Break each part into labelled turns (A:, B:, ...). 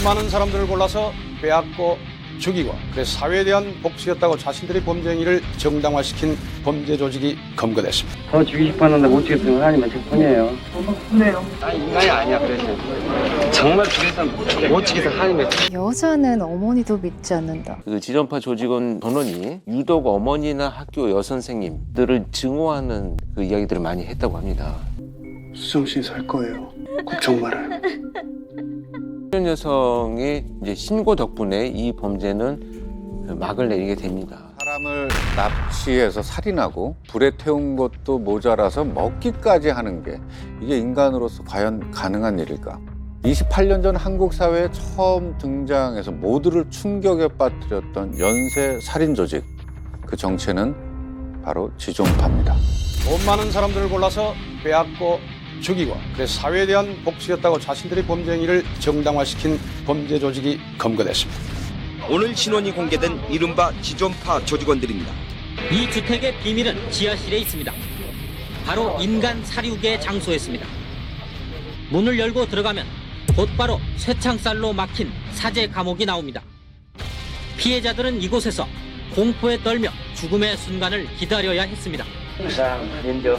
A: 돈 많은 사람들을 골라서 빼앗고 죽이고 그래서 사회에 대한 복수였다고 자신들의 범죄 행위를 정당화시킨 범죄 조직이 검거됐습니다.
B: 더 죽이고 싶었는데 못 죽였던 건 하나님의 특권이에요.
C: 그래요.
B: 난 인간이 아니야, 그래서. 정말 죽였으면 못 죽여서 하나님의
D: 여자는 어머니도 믿지 않는다.
E: 그 지존파 조직원 전원이 유독 어머니나 학교 여선생님들을 증오하는 그 이야기들을 많이 했다고 합니다.
F: 수정 씨 살 거예요. 걱정 말아요.
E: 현 여성의 이제 신고 덕분에 이 범죄는 막을 내리게 됩니다.
G: 사람을 납치해서 살인하고 불에 태운 것도 모자라서 먹기까지 하는 게 이게 인간으로서 과연 가능한 일일까? 28년 전 한국 사회에 처음 등장해서 모두를 충격에 빠뜨렸던 연쇄 살인 조직. 그 정체는 바로 지존파입니다.
A: 돈 많은 사람들을 골라서 빼앗고 죽이고 그래서 사회에 대한 복수였다고 자신들의 범죄 행위를 정당화시킨 범죄 조직이 검거됐습니다.
H: 오늘 신원이 공개된 이른바 지존파 조직원들입니다.
I: 이 주택의 비밀은 지하실에 있습니다. 바로 인간 사육의 장소였습니다. 문을 열고 들어가면 곧바로 쇠창살로 막힌 사제 감옥이 나옵니다. 피해자들은 이곳에서 공포에 떨며 죽음의 순간을 기다려야 했습니다.
B: 자, 렌저.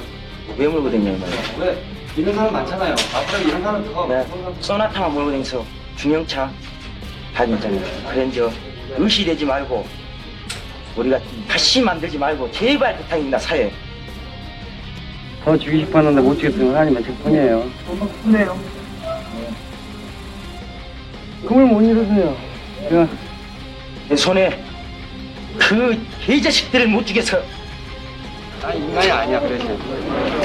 B: 왜 몰고 다녀요, 왜? 이런 사람 많잖아요. 앞으로 이런 사람 더. 네. 소나타만 몰고 다니면서 중형차 다녔잖아요. 그랜저 의시되지 말고 우리가 다시 만들지 말고 제발 부탁입니다, 사회. 더 죽이고 싶었는데 못 죽였던 건 하나님의 특권이에요.
C: 그래요.
B: 꿈을 못 이루세요. 제가 내 손에 그 개자식들을 못 죽여서 난 인간이 아니야, 그래서.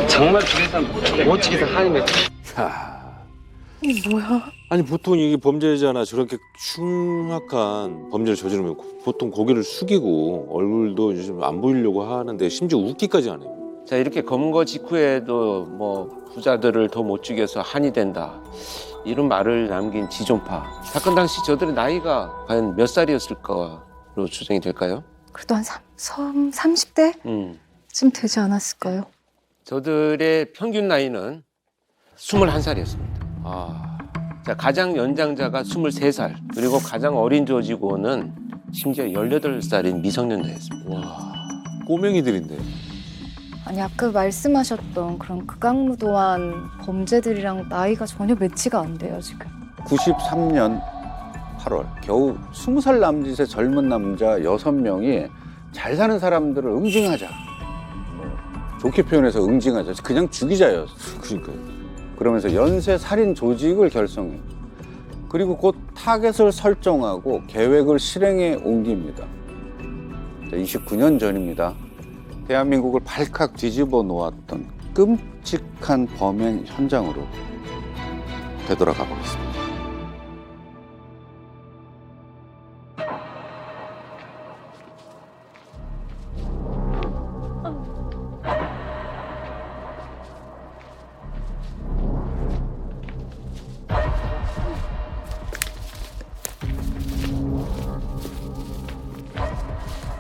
B: 정말 죽였으면 못 죽여서 하나님의
D: 이게 뭐야?
J: 아니 보통 이게 범죄자나 저렇게 흉악한 범죄를 저지르면 보통 고개를 숙이고 얼굴도 요즘 안 보이려고 하는데 심지어 웃기까지 하네요.
E: 자, 이렇게 검거 직후에도 뭐 부자들을 더 못 죽여서 한이 된다, 이런 말을 남긴 지존파. 사건 당시 저들의 나이가 과연 몇 살이었을까로 추정이 될까요?
D: 그래도 한 30대쯤 되지 않았을까요?
E: 저들의 평균 나이는 21살이었습니다. 자, 가장 연장자가 23살, 그리고 가장 어린 조직원은 심지어 18살인 미성년자였습니다.
J: 와, 꼬맹이들인데.
D: 아니 아까 말씀하셨던 그런 극악무도한 범죄들이랑 나이가 전혀 매치가 안 돼요 지금.
G: 93년 8월 겨우 20살 남짓의 젊은 남자 6명이 잘 사는 사람들을 응징하자. 좋게 표현해서 응징하자. 그냥 죽이자였어.
J: 그러니까요.
G: 그러면서 연쇄 살인 조직을 결성해. 그리고 곧 타겟을 설정하고 계획을 실행에 옮깁니다. 29년 전입니다. 대한민국을 발칵 뒤집어 놓았던 끔찍한 범행 현장으로 되돌아가 보겠습니다.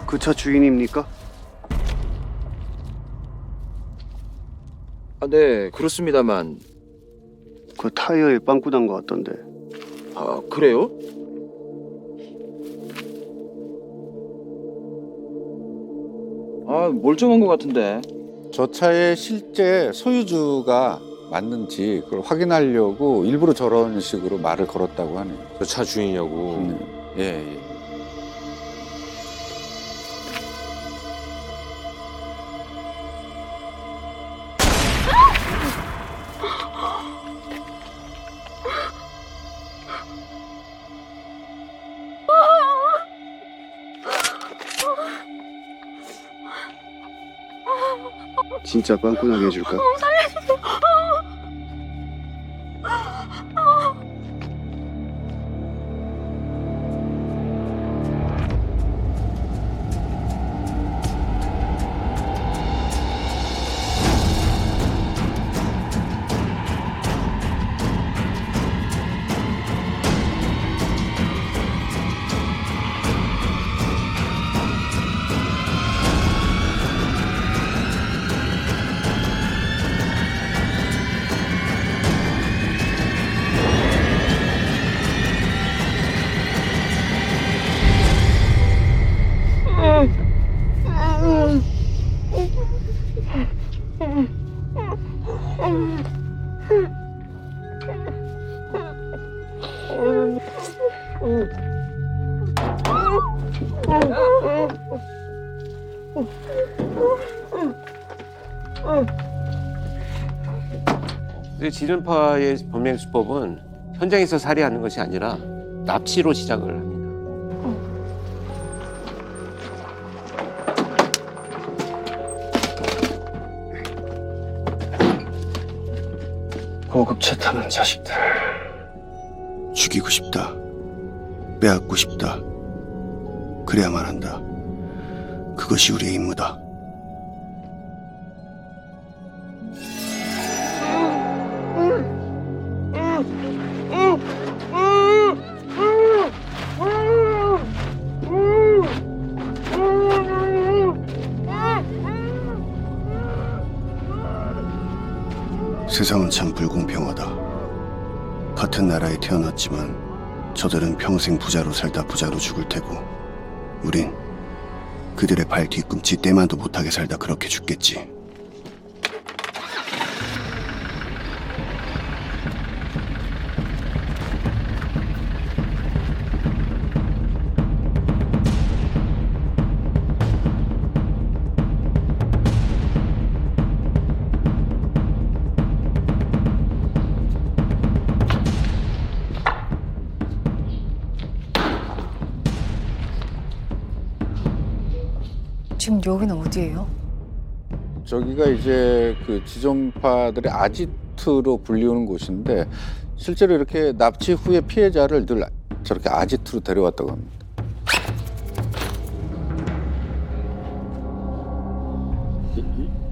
F: 그 차 주인입니까?
H: 네, 그렇습니다만.
F: 그 타이어에 빵꾸 난 것 같던데.
H: 그래요? 멀쩡한 것 같은데.
G: 저 차의 실제 소유주가 맞는지 그걸 확인하려고 일부러 저런 식으로 말을 걸었다고 하네요.
J: 저 차 주인이냐고.
G: 예.
F: 진짜 빵꾸 나게 해줄까?
E: 근데 지존파의 범행 수법은 현장에서 살해하는 것이 아니라 납치로 시작을 합니다.
F: 고급차 타는 자식들. 죽이고 싶다. 빼앗고 싶다. 그래야만 한다. 그것이 우리의 임무다. 세상은 참 불공평하다. 같은 나라에 태어났지만 저들은 평생 부자로 살다 부자로 죽을 테고 우린 그들의 발 뒤꿈치 떼만도 못하게 살다 그렇게 죽겠지.
D: 지금 여기는 어디예요?
G: 저기가 이제 그 지존파들의 아지트로 불리우는 곳인데 실제로 이렇게 납치 후에 피해자를 늘 저렇게 아지트로 데려왔다고 합니다.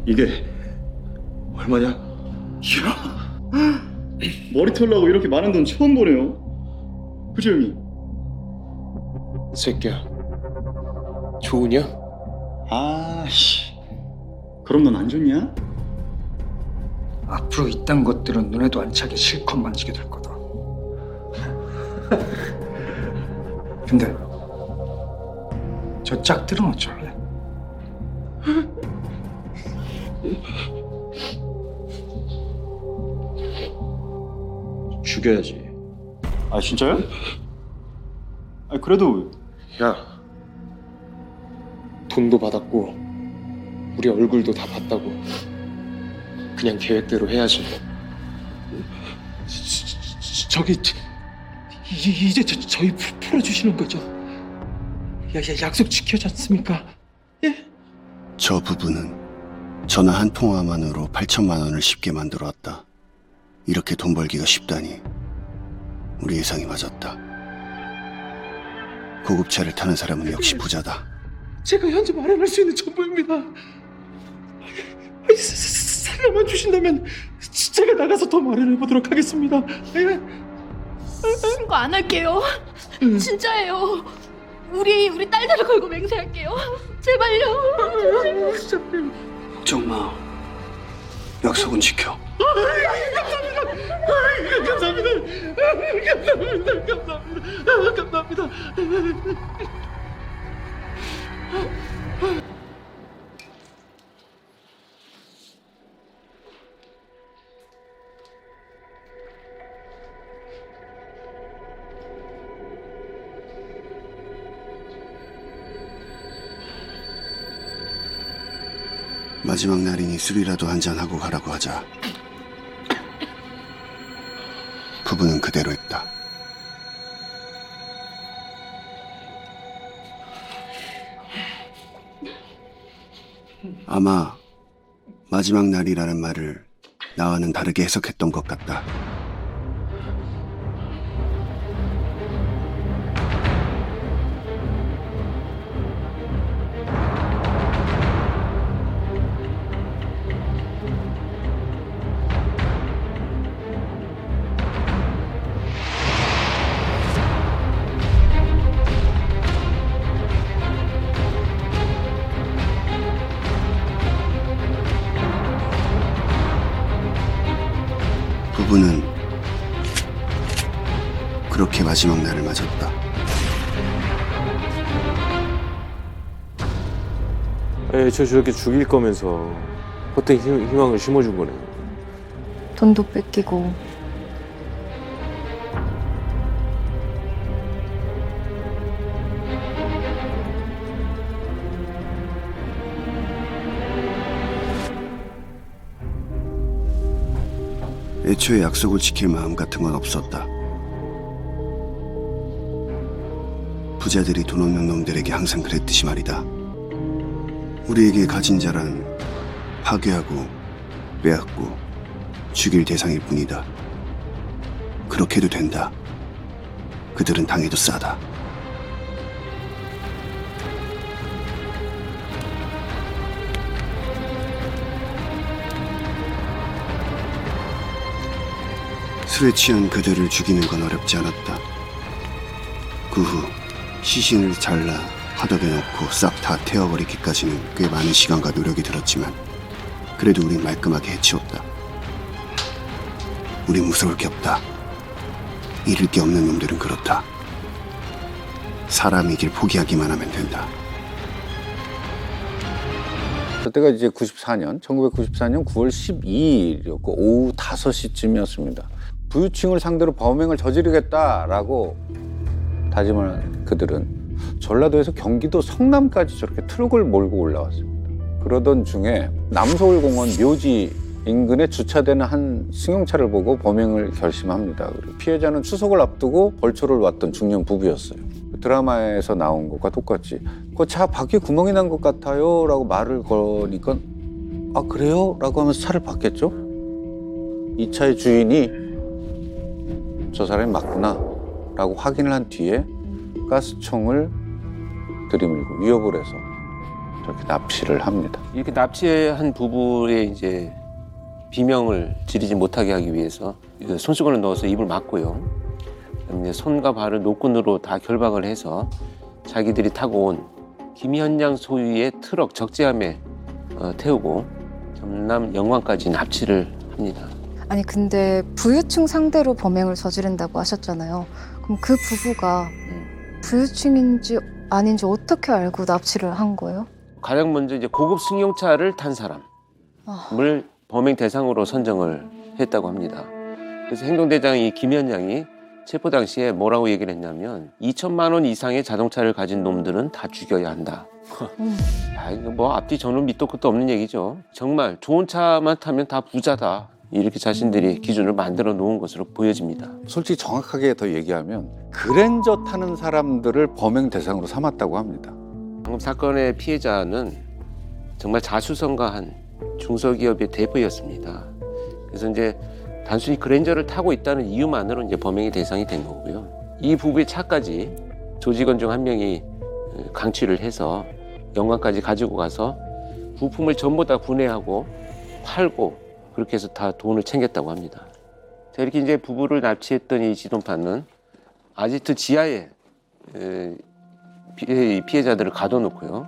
C: 이게 얼마냐? 이야, 머리 털라고 이렇게 많은 돈 처음 보네요. 그죠, 형님?
K: 새끼야, 좋으냐?
C: 아씨, 그럼 넌 안 좋냐?
K: 앞으로 이딴 것들은 눈에도 안 차게 실컷 만지게 될 거다. 근데 저 짝들은 어쩔래?
C: 죽여야지. 아, 진짜요? 아, 그래도
K: 야, 돈도 받았고 우리 얼굴도 다 봤다고. 그냥 계획대로 해야지. 저기 이제 저희 풀어주시는 거죠? 약속 지켜지 않습니까? 예?
F: 저 부부는 전화 한 통화만으로 8천만 원을 쉽게 만들어왔다. 이렇게 돈 벌기가 쉽다니 우리 예상이 맞았다. 고급차를 타는 사람은 역시 부자다.
K: 제가 현재 마련할 수 있는 전부입니다. 살려만 주신다면 제가 나가서 더 마련해 보도록 하겠습니다.
L: 신고 안 할게요. 진짜예요. 우리 딸들을 걸고 맹세할게요. 제발요.
F: 걱정 마. 약속은 지켜.
K: 감사합니다.
F: 마지막 날이니 술이라도 한잔하고 가라고 하자. 부부는 그대로 했다. 아마 마지막 날이라는 말을 나와는 다르게 해석했던 것 같다. 부부는 그렇게 마지막 날을 맞았다.
J: 저 저렇게 죽일 거면서 헛된 희망을 심어준 거네.
D: 돈도 뺏기고
F: 애초에 약속을 지킬 마음 같은 건 없었다. 부자들이 돈 없는 놈들에게 항상 그랬듯이 말이다. 우리에게 가진 자란 파괴하고 빼앗고 죽일 대상일 뿐이다. 그렇게도 된다. 그들은 당해도 싸다. 술에 취한 그들을 죽이는 건 어렵지 않았다. 그 후 시신을 잘라 화덕에 넣고 싹 다 태워버리기까지는 꽤 많은 시간과 노력이 들었지만 그래도 우린 말끔하게 해치웠다. 우린 무서울 게 없다. 잃을 게 없는 놈들은 그렇다. 사람이길 포기하기만 하면 된다.
G: 그때가 이제 1994년 9월 12일이었고 오후 5시쯤이었습니다. 부유층을 상대로 범행을 저지르겠다라고 다짐을 한 그들은 전라도에서 경기도 성남까지 저렇게 트럭을 몰고 올라왔습니다. 그러던 중에 남서울공원 묘지 인근에 주차되는 한 승용차를 보고 범행을 결심합니다. 그리고 피해자는 추석을 앞두고 벌초를 왔던 중년 부부였어요. 드라마에서 나온 것과 똑같이 그 차 바퀴 구멍이 난 것 같아요 라고 말을 거니까 아 그래요? 라고 하면서 차를 바꿨죠. 이 차의 주인이 저 사람이 맞구나 라고 확인을 한 뒤에 가스총을 들이밀고 위협을 해서 저렇게 납치를 합니다.
E: 이렇게 납치한 부부의 이제 비명을 지르지 못하게 하기 위해서 손수건을 넣어서 입을 막고요. 그다음에 손과 발을 노끈으로 다 결박을 해서 자기들이 타고 온 김현장 소유의 트럭 적재함에 태우고 전남 영광까지 납치를 합니다.
D: 아니 근데 부유층 상대로 범행을 저지른다고 하셨잖아요. 그럼 그 부부가 부유층인지 아닌지 어떻게 알고 납치를 한 거예요?
E: 가장 먼저 이제 고급 승용차를 탄 사람을 범행 대상으로 선정을 했다고 합니다. 그래서 행동대장 이 김현장이 체포 당시에 뭐라고 얘기를 했냐면 2천만 원 이상의 자동차를 가진 놈들은 다 죽여야 한다. 야, 이거 뭐 앞뒤 저는 밑도 끝도 없는 얘기죠. 정말 좋은 차만 타면 다 부자다. 이렇게 자신들이 기준을 만들어 놓은 것으로 보여집니다.
G: 솔직히 정확하게 더 얘기하면 그랜저 타는 사람들을 범행 대상으로 삼았다고 합니다.
E: 방금 사건의 피해자는 정말 자수성가한 중소기업의 대표였습니다. 그래서 이제 단순히 그랜저를 타고 있다는 이유만으로 이제 범행의 대상이 된 거고요. 이 부부의 차까지 조직원 중 한 명이 강취를 해서 영광까지 가지고 가서 부품을 전부 다 분해하고 팔고 그렇게 해서 다 돈을 챙겼다고 합니다. 자, 이렇게 이제 부부를 납치했던 이 지돈파는 아지트 지하에 피해자들을 가둬놓고요.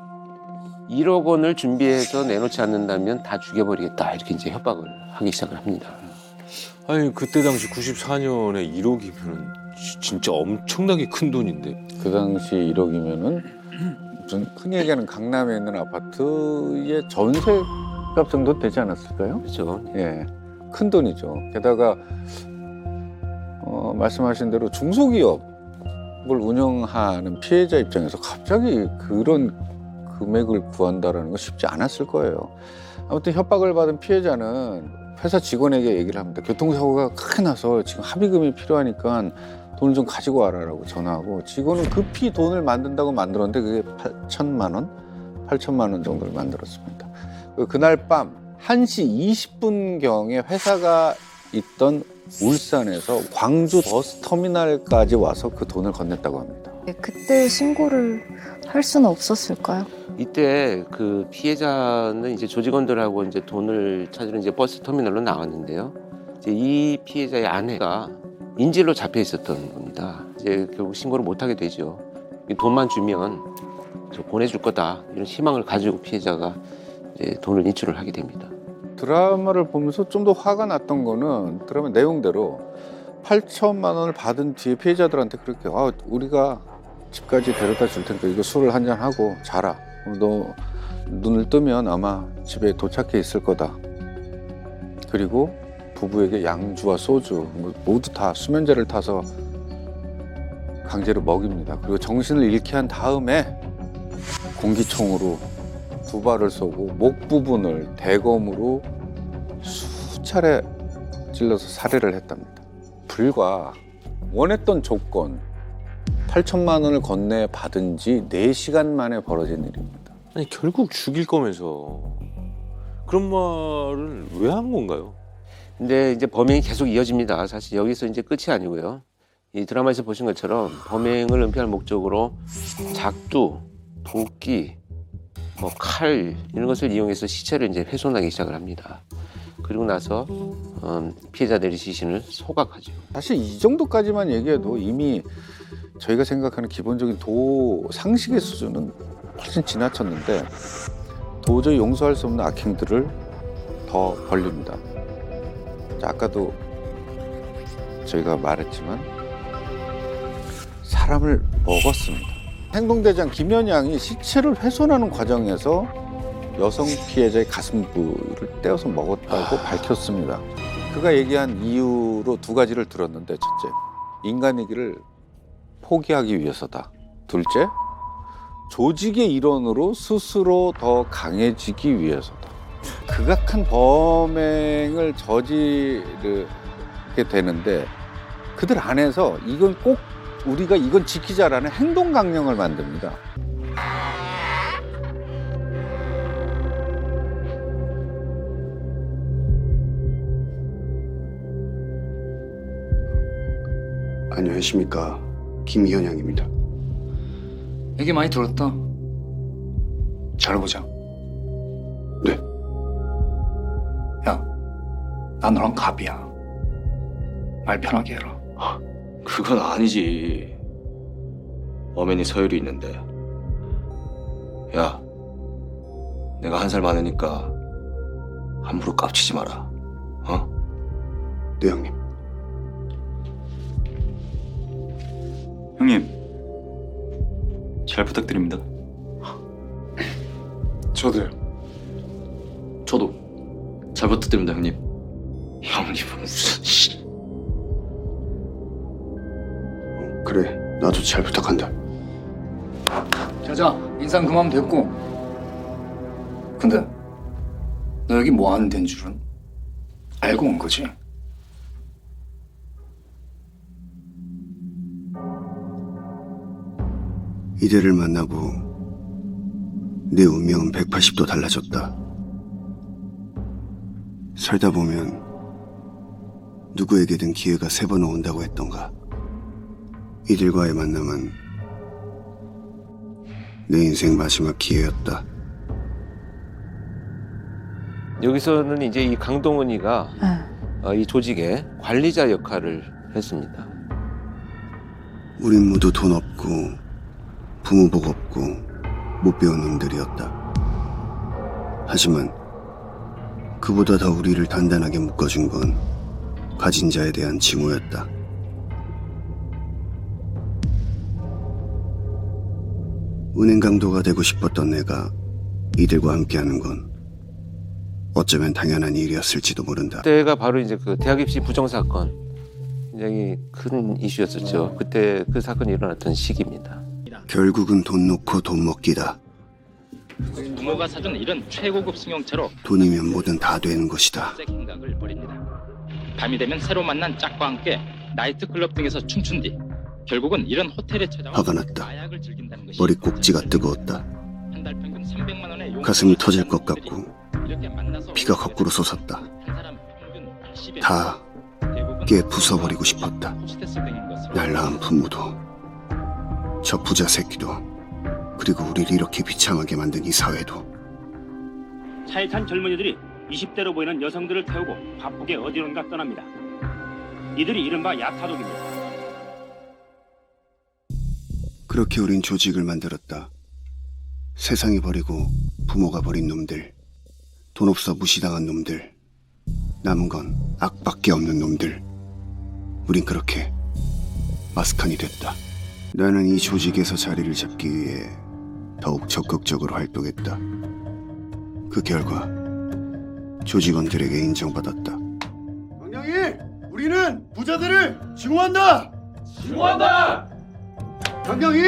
E: 1억 원을 준비해서 내놓지 않는다면 다 죽여버리겠다 이렇게 이제 협박을 하기 시작을 합니다.
J: 아니 그때 당시 94년에 1억이면 진짜 엄청나게 큰 돈인데.
G: 그 당시 1억이면은 무슨 흔히 얘기하는 강남에 있는 아파트의 전세값 정도 되지 않았을까요?
E: 그렇죠.
G: 예, 큰 돈이죠. 게다가 말씀하신 대로 중소기업을 운영하는 피해자 입장에서 갑자기 그런 금액을 구한다라는 건 쉽지 않았을 거예요. 아무튼 협박을 받은 피해자는 회사 직원에게 얘기를 합니다. 교통사고가 크게 나서 지금 합의금이 필요하니까 돈을 좀 가지고 와라라고 전화하고 직원은 급히 돈을 만든다고 만들었는데 그게 8천만 원 정도를 만들었습니다. 그날 밤 1시 20분경에 회사가 있던 울산에서 광주 버스터미널까지 와서 그 돈을 건넸다고 합니다.
D: 그때 신고를 할 수는 없었을까요?
E: 이때 그 피해자는 이제 조직원들하고 이제 돈을 찾으러 이제 버스 터미널로 나왔는데요. 이제 이 피해자의 아내가 인질로 잡혀 있었던 겁니다. 이제 결국 신고를 못 하게 되죠. 돈만 주면 저 보내줄 거다 이런 희망을 가지고 피해자가 이제 돈을 인출을 하게 됩니다.
G: 드라마를 보면서 좀 더 화가 났던 거는 드라마 내용대로 8천만 원을 받은 뒤에 피해자들한테 그렇게 우리가 집까지 데려다 줄 테니까 이거 술을 한잔 하고 자라. 너 눈을 뜨면 아마 집에 도착해 있을 거다. 그리고 부부에게 양주와 소주 모두 다 수면제를 타서 강제로 먹입니다. 그리고 정신을 잃게 한 다음에 공기총으로 두 발을 쏘고 목 부분을 대검으로 수차례 찔러서 살해를 했답니다. 불과 원했던 조건 8천만 원을 건네 받은 지 4시간 만에 벌어진 일입니다.
J: 아니 결국 죽일 거면서 그런 말을 왜 한 건가요?
E: 근데 이제 범행이 계속 이어집니다. 사실 여기서 이제 끝이 아니고요. 이 드라마에서 보신 것처럼 범행을 은폐할 목적으로 작두, 도끼, 뭐 칼 이런 것을 이용해서 시체를 이제 훼손하기 시작을 합니다. 그리고 나서 피해자들의 시신을 소각하죠.
G: 사실 이 정도까지만 얘기해도 이미 저희가 생각하는 기본적인 상식의 수준은 훨씬 지나쳤는데 도저히 용서할 수 없는 악행들을 더 벌립니다. 자, 아까도 저희가 말했지만 사람을 먹었습니다. 행동대장 김연양이 시체를 훼손하는 과정에서 여성 피해자의 가슴부를 떼어서 먹었다고 밝혔습니다. 그가 얘기한 이유로 2가지를 들었는데, 첫째, 인간이기를 포기하기 위해서다. 둘째, 조직의 일원으로 스스로 더 강해지기 위해서다. 극악한 범행을 저지르게 되는데 그들 안에서 이건 꼭 우리가 이건 지키자라는 행동 강령을 만듭니다.
F: 안녕하십니까, 김현양입니다.
M: 얘기 많이 들었다. 잘해보자.
F: 네.
M: 야, 나 너랑 갑이야. 말 편하게 해라.
N: 그건 아니지. 범인이 서열이 있는데. 야, 내가 1살 많으니까 함부로 깝치지 마라. 어?
F: 네, 형님.
C: 형님, 잘 부탁드립니다.
N: 저도 잘 부탁드립니다, 형님. 형님은 무슨
F: 그래, 나도 잘 부탁한다.
M: 자자, 인상 그만 됐고. 근데 너 여기 뭐 하는 데인 줄은 알고 온 거지?
F: 이대를 만나고 내 운명은 180도 달라졌다. 살다 보면 누구에게든 기회가 3번 온다고 했던가. 이들과의 만남은 내 인생 마지막 기회였다.
E: 여기서는 이제 이 강동원이가 이 조직의 관리자 역할을 했습니다.
F: 우린 모두 돈 없고 부모 복 없고 못 배운 놈들이었다. 하지만 그보다 더 우리를 단단하게 묶어준 건 가진 자에 대한 징후였다. 은행 강도가 되고 싶었던 내가 이들과 함께하는 건 어쩌면 당연한 일이었을지도 모른다.
E: 그때가 바로 이제 그 대학 입시 부정 사건, 굉장히 큰 이슈였었죠. 그때 그 사건이 일어났던 시기입니다.
F: 결국은 돈 놓고 돈 먹기다.
O: 부모가 사준 이런 최고급 승용차로
F: 돈이면 뭐든 다 되는 것이다.
O: 생각을 벌입니다. 밤이 되면 새로 만난 짝과 함께 나이트클럽 등에서 춤춘 뒤 결국은 이런 호텔에 찾아와
F: 화가 났다.
O: 마약을 즐긴다는 것이
F: 머리 꼭지가 뜨거웠다.
O: 한달 평균 300만 원의 용
F: 가슴이 터질 것 같고
O: 이렇게 만나서
F: 피가 거꾸로 솟았다.
O: 한 사람 평균 10에
F: 다 깨 부숴버리고 싶었다. 날 낳은 부모도, 저 부자 새끼도, 그리고 우리를 이렇게 비참하게 만든 이 사회도.
P: 차에 탄 젊은이들이 20대로 보이는 여성들을 태우고 바쁘게 어디론가 떠납니다. 이들이 이른바 야타족입니다.
F: 그렇게 우린 조직을 만들었다. 세상이 버리고 부모가 버린 놈들, 돈 없어 무시당한 놈들, 남은 건 악밖에 없는 놈들. 우린 그렇게 마스칸이 됐다. 나는 이 조직에서 자리를 잡기 위해 더욱 적극적으로 활동했다. 그 결과 조직원들에게 인정받았다.
Q: 강령이, 우리는 부자들을 증오한다! 증오한다! 강령이,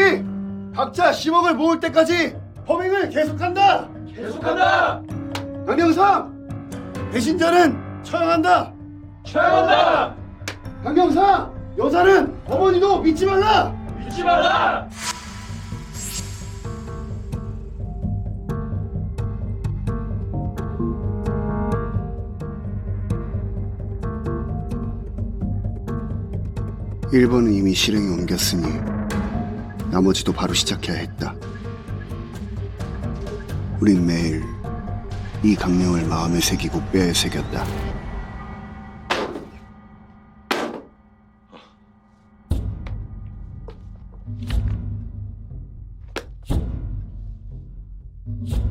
Q: 각자 10억을 모을 때까지 범행을 계속한다! 계속한다! 강령상, 배신자는 처형한다! 추행한다. 강경사, 여자는 어머니도 믿지 말라. 믿지 말라.
F: 일본은 이미 실행에 옮겼으니 나머지도 바로 시작해야 했다. 우린 매일 이 강령을 마음에 새기고 뼈에 새겼다.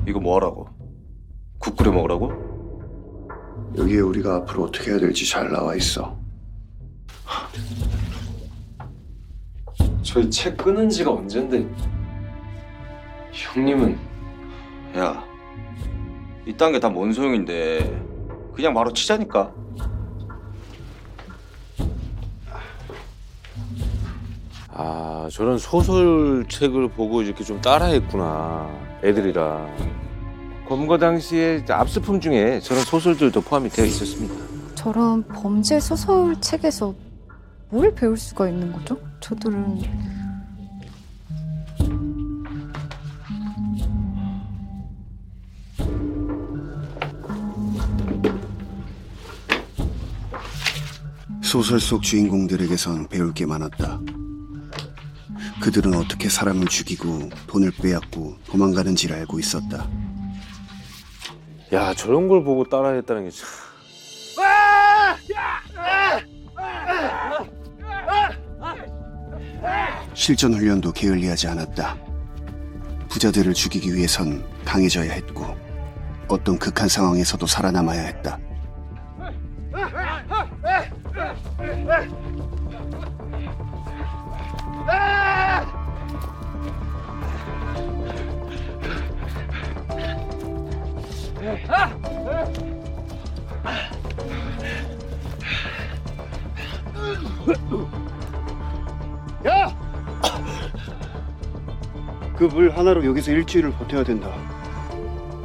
N: 이거 뭐 하라고? 국 끓여 먹으라고?
F: 여기에 우리가 앞으로 어떻게 해야 될지 잘 나와 있어.
K: 저희 책 끊은 지가 언젠데 형님은
N: 야, 이딴 게 다 뭔 소용인데 그냥 바로 치자니까.
J: 아, 저런 소설책을 보고 이렇게 좀 따라했구나, 애들이랑.
E: 검거 당시에 압수품 중에 저런 소설들도 포함이 되어 있었습니다.
D: 저런 범죄 소설 책에서 뭘 배울 수가 있는 거죠? 저들은
F: 소설 속 주인공들에게선 배울 게 많았다. 그들은 어떻게 사람을 죽이고 돈을 빼앗고 도망가는지를 알고 있었다.
J: 야, 저런 걸 보고 따라했다는 게 참.
F: 실전 훈련도 게을리하지 않았다. 부자들을 죽이기 위해선 강해져야 했고 어떤 극한 상황에서도 살아남아야 했다.
Q: 야! 그 물 하나로 여기서 일주일을 버텨야 된다.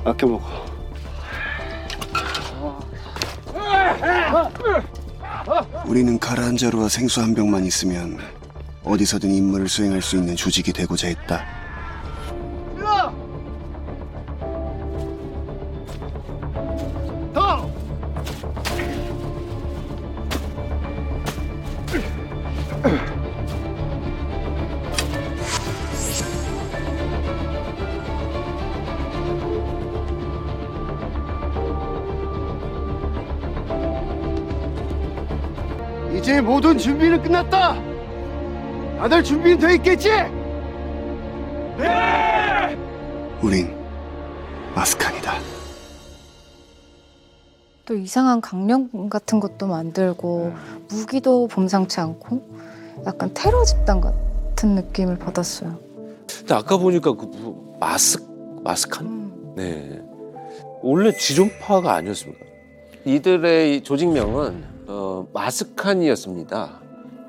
Q: 아껴 먹어.
F: 우리는 가라앉 자루와 생수 한 병만 있으면 어디서든 임무를 수행할 수 있는 조직이 되고자 했다.
Q: 더! 이제 모든 준비는 끝났다. 다들 준비는 돼 있겠지? 네!
F: 우린 마스칸이다.
D: 또 이상한 강령 같은 것도 만들고 무기도 범상치 않고 약간 테러 집단 같은 느낌을 받았어요.
J: 근데 아까 보니까 그 마스칸? 네. 원래 지존파가 아니었습니까?
E: 이들의 조직명은 마스칸이었습니다.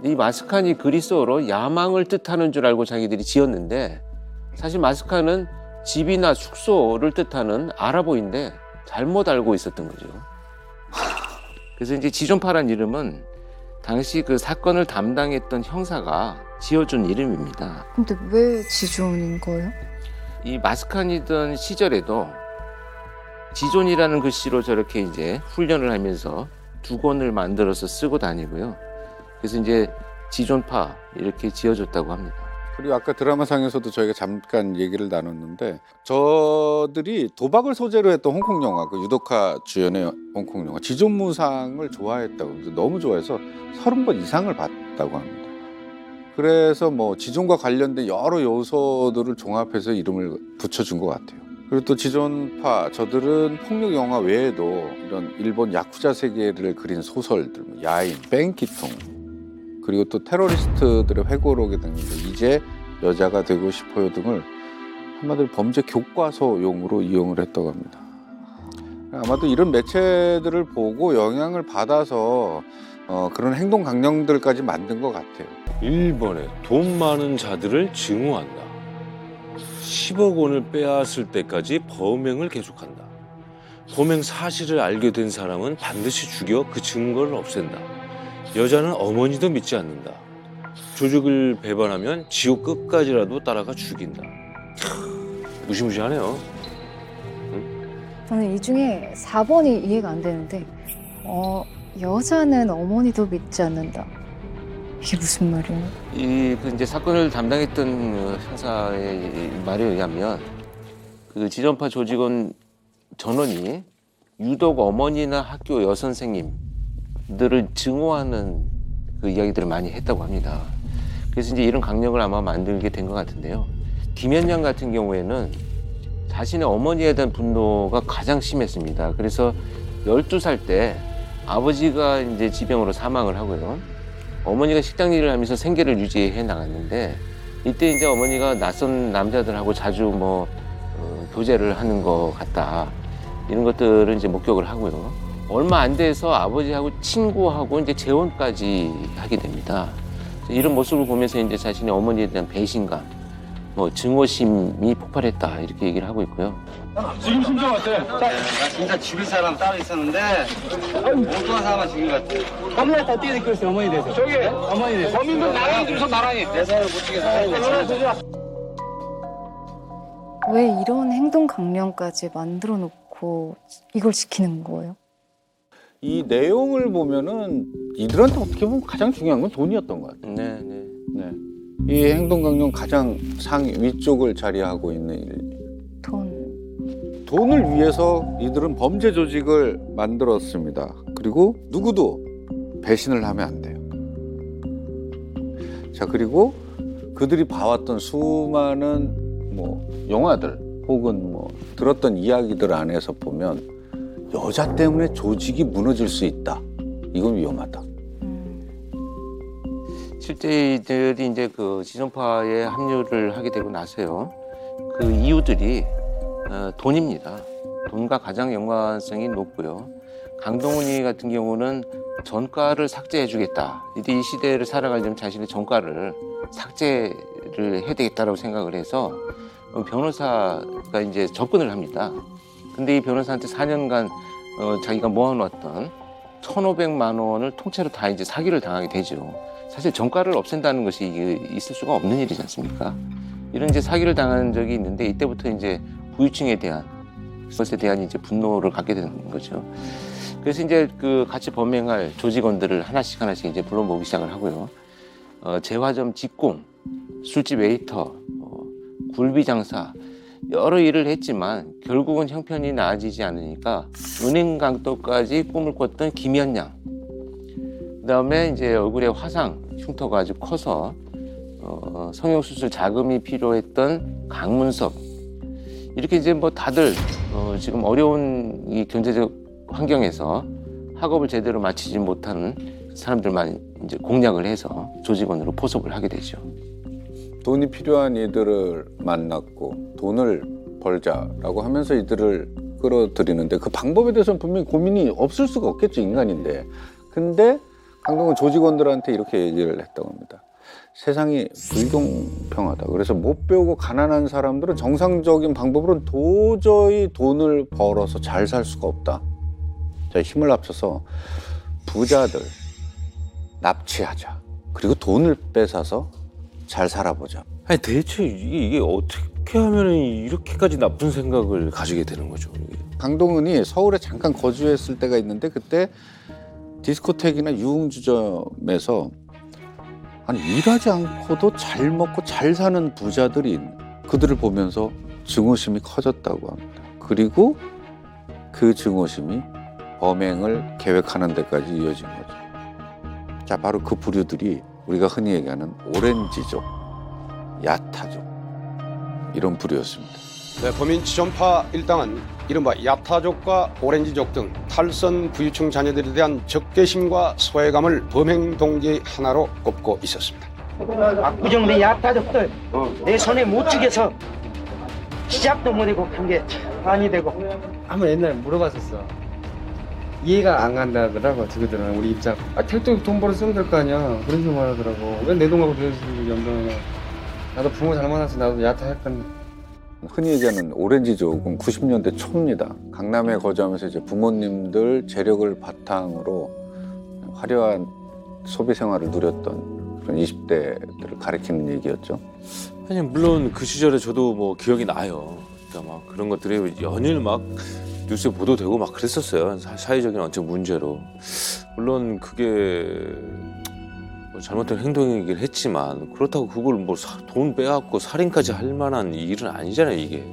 E: 이 마스칸이 그리스어로 야망을 뜻하는 줄 알고 자기들이 지었는데 사실 마스칸은 집이나 숙소를 뜻하는 아랍어인데 잘못 알고 있었던 거죠. 그래서 이제 지존파란 이름은 당시 그 사건을 담당했던 형사가 지어준 이름입니다.
D: 근데 왜 지존인 거예요?
E: 이 마스칸이던 시절에도 지존이라는 글씨로 저렇게 이제 훈련을 하면서 두건을 만들어서 쓰고 다니고요. 그래서 이제 지존파 이렇게 지어줬다고 합니다.
G: 그리고 아까 드라마상에서도 저희가 잠깐 얘기를 나눴는데 저들이 도박을 소재로 했던 홍콩 영화, 그 유도카 주연의 홍콩 영화 지존무상을 좋아했다고, 그래서 너무 좋아해서 30번 이상을 봤다고 합니다. 그래서 뭐 지존과 관련된 여러 요소들을 종합해서 이름을 붙여준 것 같아요. 그리고 또 지존파, 저들은 폭력 영화 외에도 이런 일본 야쿠자 세계를 그린 소설들, 야인, 뺑키통, 그리고 또 테러리스트들의 회고록에 등등 이제 여자가 되고 싶어요 등을 한마디로 범죄 교과서용으로 이용을 했다고 합니다. 아마도 이런 매체들을 보고 영향을 받아서 그런 행동 강령들까지 만든 것 같아요.
J: 일본에 돈 많은 자들을 증오한다. 10억 원을 빼앗을 때까지 범행을 계속한다. 범행 사실을 알게 된 사람은 반드시 죽여 그 증거를 없앤다. 여자는 어머니도 믿지 않는다. 조직을 배반하면 지옥 끝까지라도 따라가 죽인다. 무시무시하네요.
D: 저는 이 중에 4번이 이해가 안 되는데 여자는 어머니도 믿지 않는다. 이게 무슨 말이에요?
E: 그 이제 사건을 담당했던 형사의 말에 의하면 그 지전파 조직원 전원이 유독 어머니나 학교 여선생님들을 증오하는 그 이야기들을 많이 했다고 합니다. 그래서 이제 이런 강령을 아마 만들게 된 것 같은데요. 김현양 같은 경우에는 자신의 어머니에 대한 분노가 가장 심했습니다. 그래서 12살 때 아버지가 이제 지병으로 사망을 하고요. 어머니가 식당 일을 하면서 생계를 유지해 나갔는데 이때 이제 어머니가 낯선 남자들하고 자주 교제를 하는 것 같다. 이런 것들을 이제 목격을 하고요. 얼마 안 돼서 아버지하고 친구하고 이제 재혼까지 하게 됩니다. 이런 모습을 보면서 이제 자신의 어머니에 대한 배신감, 증오심이 폭발했다 이렇게 얘기를 하고 있고요.
Q: 지금 심정 어때?
B: 나 진짜 죽일 사람 따로 있었는데 몽뚱한 사람만 죽인 것 같아.
Q: 범인을 다 뛰어들었어요. 어머니 대해서. 저기 어머니 대해서. 범인들 나란히 좀 서 나란히.
B: 내 손을 못 죽여서.
D: 왜 이런 행동 강령까지 만들어 놓고 이걸 지키는 거예요?
G: 이 내용을 보면은 이들한테 어떻게 보면 가장 중요한 건 돈이었던 것 같아요.
E: 네.
G: 이 행동 강령 가장 위쪽을 자리하고 있는 일. 돈을 위해서 이들은 범죄 조직을 만들었습니다. 그리고 누구도 배신을 하면 안 돼요. 자, 그리고 그들이 봐왔던 수많은 영화들 혹은 들었던 이야기들 안에서 보면 여자 때문에 조직이 무너질 수 있다. 이건 위험하다.
E: 실제 이들이 이제 그 지전파에 합류를 하게 되고 나서요. 그 이유들이 돈입니다. 돈과 가장 연관성이 높고요. 강동원이 같은 경우는 전과를 삭제해주겠다. 이 시대를 살아가려면 자신의 전과를 삭제를 해야 되겠다라고 생각을 해서 변호사가 이제 접근을 합니다. 근데 이 변호사한테 4년간 자기가 모아놓았던 1,500만 원을 통째로 다 이제 사기를 당하게 되죠. 사실 전과를 없앤다는 것이 있을 수가 없는 일이지 않습니까? 이런 이제 사기를 당한 적이 있는데 이때부터 이제 부유층에 대한 것에 대한 이제 분노를 갖게 되는 거죠. 그래서 이제 그 같이 범행할 조직원들을 하나씩 이제 불러 모으기 시작을 하고요. 재화점 직공, 술집 웨이터, 굴비 장사 여러 일을 했지만 결국은 형편이 나아지지 않으니까 은행 강도까지 꿈을 꿨던 김현양. 그다음에 이제 얼굴에 화상, 흉터가 아주 커서 성형수술 자금이 필요했던 강문섭. 이렇게 이제 다들 지금 어려운 이 경제적 환경에서 학업을 제대로 마치지 못하는 사람들만 이제 공략을 해서 조직원으로 포섭을 하게 되죠.
G: 돈이 필요한 이들을 만났고 돈을 벌자라고 하면서 이들을 끌어들이는데 그 방법에 대해서는 분명히 고민이 없을 수가 없겠죠, 인간인데. 근데 강동원 조직원들한테 이렇게 얘기를 했다고 합니다. 세상이 불공평하다. 그래서 못 배우고 가난한 사람들은 정상적인 방법으로는 도저히 돈을 벌어서 잘 살 수가 없다. 자, 힘을 합쳐서 부자들 납치하자. 그리고 돈을 뺏어서 잘 살아보자.
J: 아니 대체 이게 어떻게 하면 이렇게까지 나쁜 생각을 가지게 되는 거죠? 이게.
G: 강동원이 서울에 잠깐 거주했을 때가 있는데 그때 디스코텍이나 유흥주점에서 아니 일하지 않고도 잘 먹고 잘 사는 부자들이 있는 그들을 보면서 증오심이 커졌다고 합니다. 그리고 그 증오심이 범행을 계획하는 데까지 이어진 거죠. 자, 바로 그 부류들이 우리가 흔히 얘기하는 오렌지족, 야타족 이런 부류였습니다.
A: 네, 범인 지존파 일당은 이른바 야타족과 오렌지족 등 탈선 부유층 자녀들에 대한 적개심과 소외감을 범행 동기 하나로 꼽고 있었습니다.
B: 압구정의 야타족들 내 손에 못 죽여서 시작도 못하고 간 게 반이 되고.
K: 한번 옛날에 물어봤었어. 이해가 안 간다더라고, 저들은 우리 입장. 택도 돈 벌어 쓰면 될 거 아니야. 그런 식으로 말하더라고. 왜 내 돈 갖고 그런 식으로 연병하냐. 나도 부모 잘 만나서 나도 야타 할 건데.
G: 흔히 얘기하는 오렌지족은 90년대 초입니다. 강남에 거주하면서 이제 부모님들 재력을 바탕으로 화려한 소비 생활을 누렸던 그런 20대들을 가리키는 얘기였죠.
J: 아니 물론 그 시절에 저도 뭐 기억이 나요. 그러니까 막 그런 것들이 연일 막 뉴스에 보도되고 막 그랬었어요. 사회적인 어떤 문제로. 물론 그게 뭐 잘못된 행동이긴 했지만 그렇다고 그걸 뭐 돈 빼앗고 살인까지 할 만한 일은 아니잖아요, 이게.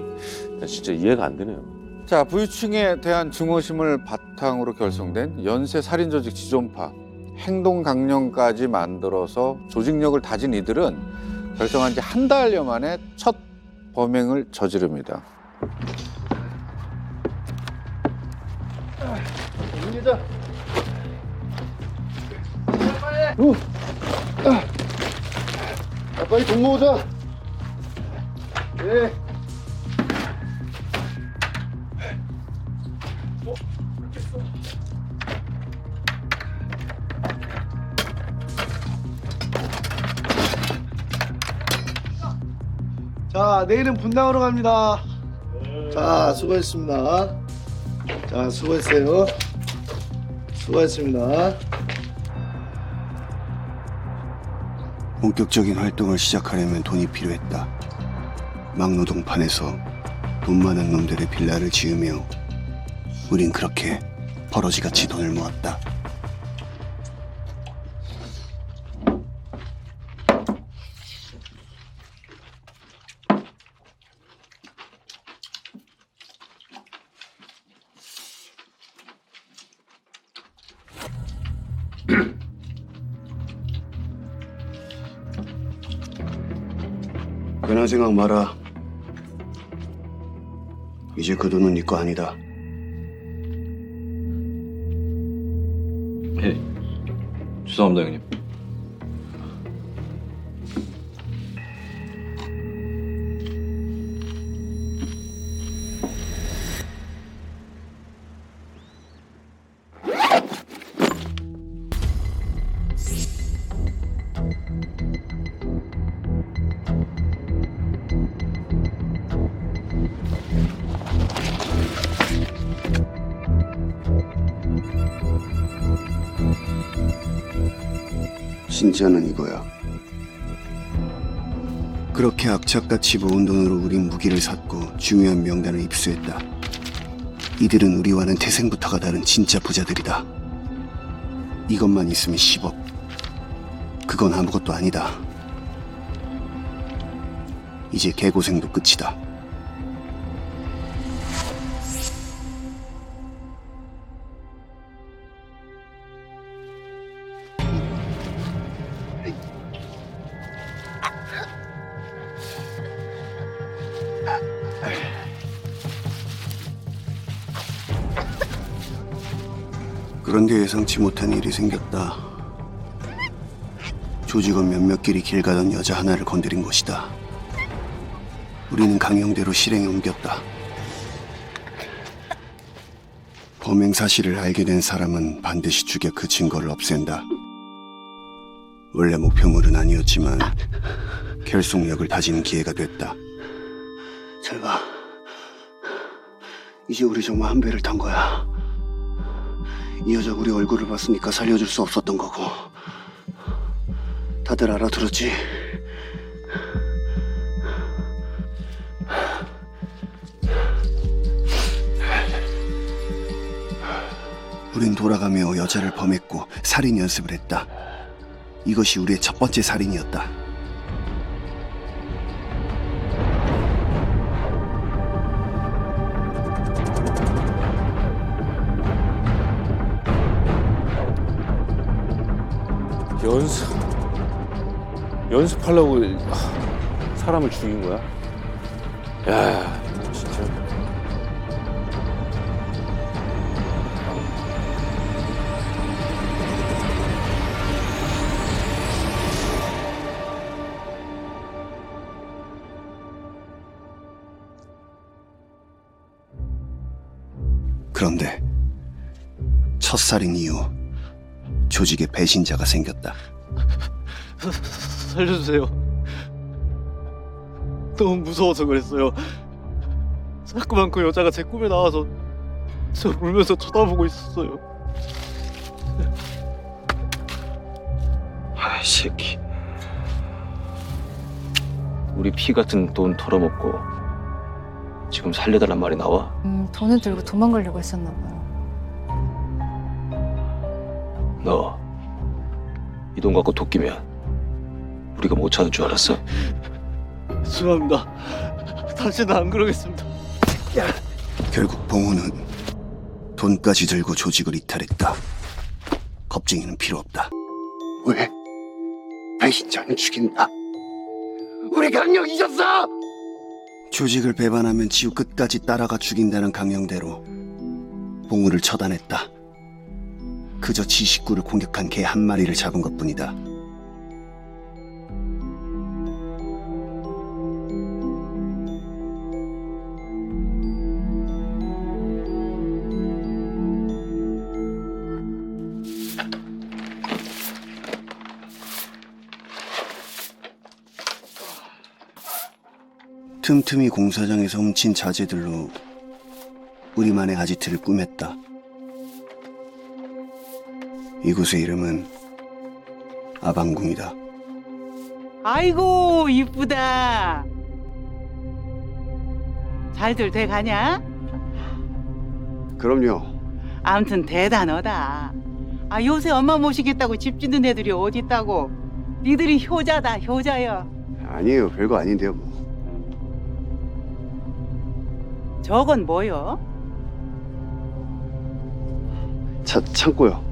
J: 진짜 이해가 안 되네요.
G: 자, 부유층에 대한 증오심을 바탕으로 결성된 연쇄 살인조직 지존파, 행동 강령까지 만들어서 조직력을 다진 이들은 결성한 지 한 달여 만에 첫 범행을 저지릅니다.
Q: 윤기자. 빨리 돈 모으자. 예. 자, 내일은 분당으로 갑니다. 자, 수고했습니다. 자, 수고했어요. 수고했습니다.
F: 본격적인 활동을 시작하려면 돈이 필요했다. 막노동판에서 돈 많은 놈들의 빌라를 지으며 우린 그렇게 버러지같이 돈을 모았다. 괜한 생각 마라. 이제 그 돈은 네 거 아니다.
N: 예. 죄송합니다, 형님.
F: 진짜는 이거야. 그렇게 악착같이 모은 돈으로 우린 무기를 샀고 중요한 명단을 입수했다. 이들은 우리와는 태생부터가 다른 진짜 부자들이다. 이것만 있으면 10억. 그건 아무것도 아니다. 이제 개고생도 끝이다. 그런데 예상치 못한 일이 생겼다. 조직원 몇몇끼리 길 가던 여자 하나를 건드린 것이다. 우리는 강령대로 실행에 옮겼다. 범행 사실을 알게 된 사람은 반드시 죽여 그 증거를 없앤다. 원래 목표물은 아니었지만 결속력을 다지는 기회가 됐다. 잘 봐. 이제 우리 정말 한 배를 탄 거야. 이 여자 우리 얼굴을 봤으니까 살려줄 수 없었던 거고. 다들 알아들었지? 우린 돌아가며 여자를 범했고 살인 연습을 했다. 이것이 우리의 첫 번째 살인이었다.
J: 연습하려고 사람을 죽인 거야? 야, 진짜.
F: 그런데 첫 살인 이후 조직에 배신자가 생겼다.
Q: 살려주세요. 너무 무서워서 그랬어요.
C: 자꾸만 그 여자가 제 꿈에 나와서 저 울면서 쳐다보고 있었어요.
N: 아이 새끼. 우리 피 같은 돈 털어먹고 지금 살려달란 말이 나와?
D: 돈을 들고 도망가려고 했었나 봐요.
N: 너 이 돈 갖고 도끼면 우리가 못 찾을 줄 알았어?
C: 죄송합니다. 다시는 안 그러겠습니다.
F: 결국 봉우는 돈까지 들고 조직을 이탈했다. 겁쟁이는 필요 없다.
Q: 왜? 배신자는 죽인다. 우리 강령 잊었어!
F: 조직을 배반하면 지우 끝까지 따라가 죽인다는 강령대로 봉우를 처단했다. 그저 지 식구를 공격한 개 한 마리를 잡은 것뿐이다. 틈틈이 공사장에서 훔친 자재들로 우리만의 아지트를 꾸몄다. 이곳의 이름은 아방궁이다.
R: 아이고 이쁘다. 잘들 돼가냐?
Q: 그럼요.
R: 아무튼 대단하다. 아 요새 엄마 모시겠다고 집 짓는 애들이 어디 있다고. 니들이 효자다 효자여.
Q: 아니에요. 별거 아닌데요. 뭐.
R: 저건 뭐여?
Q: 창고요.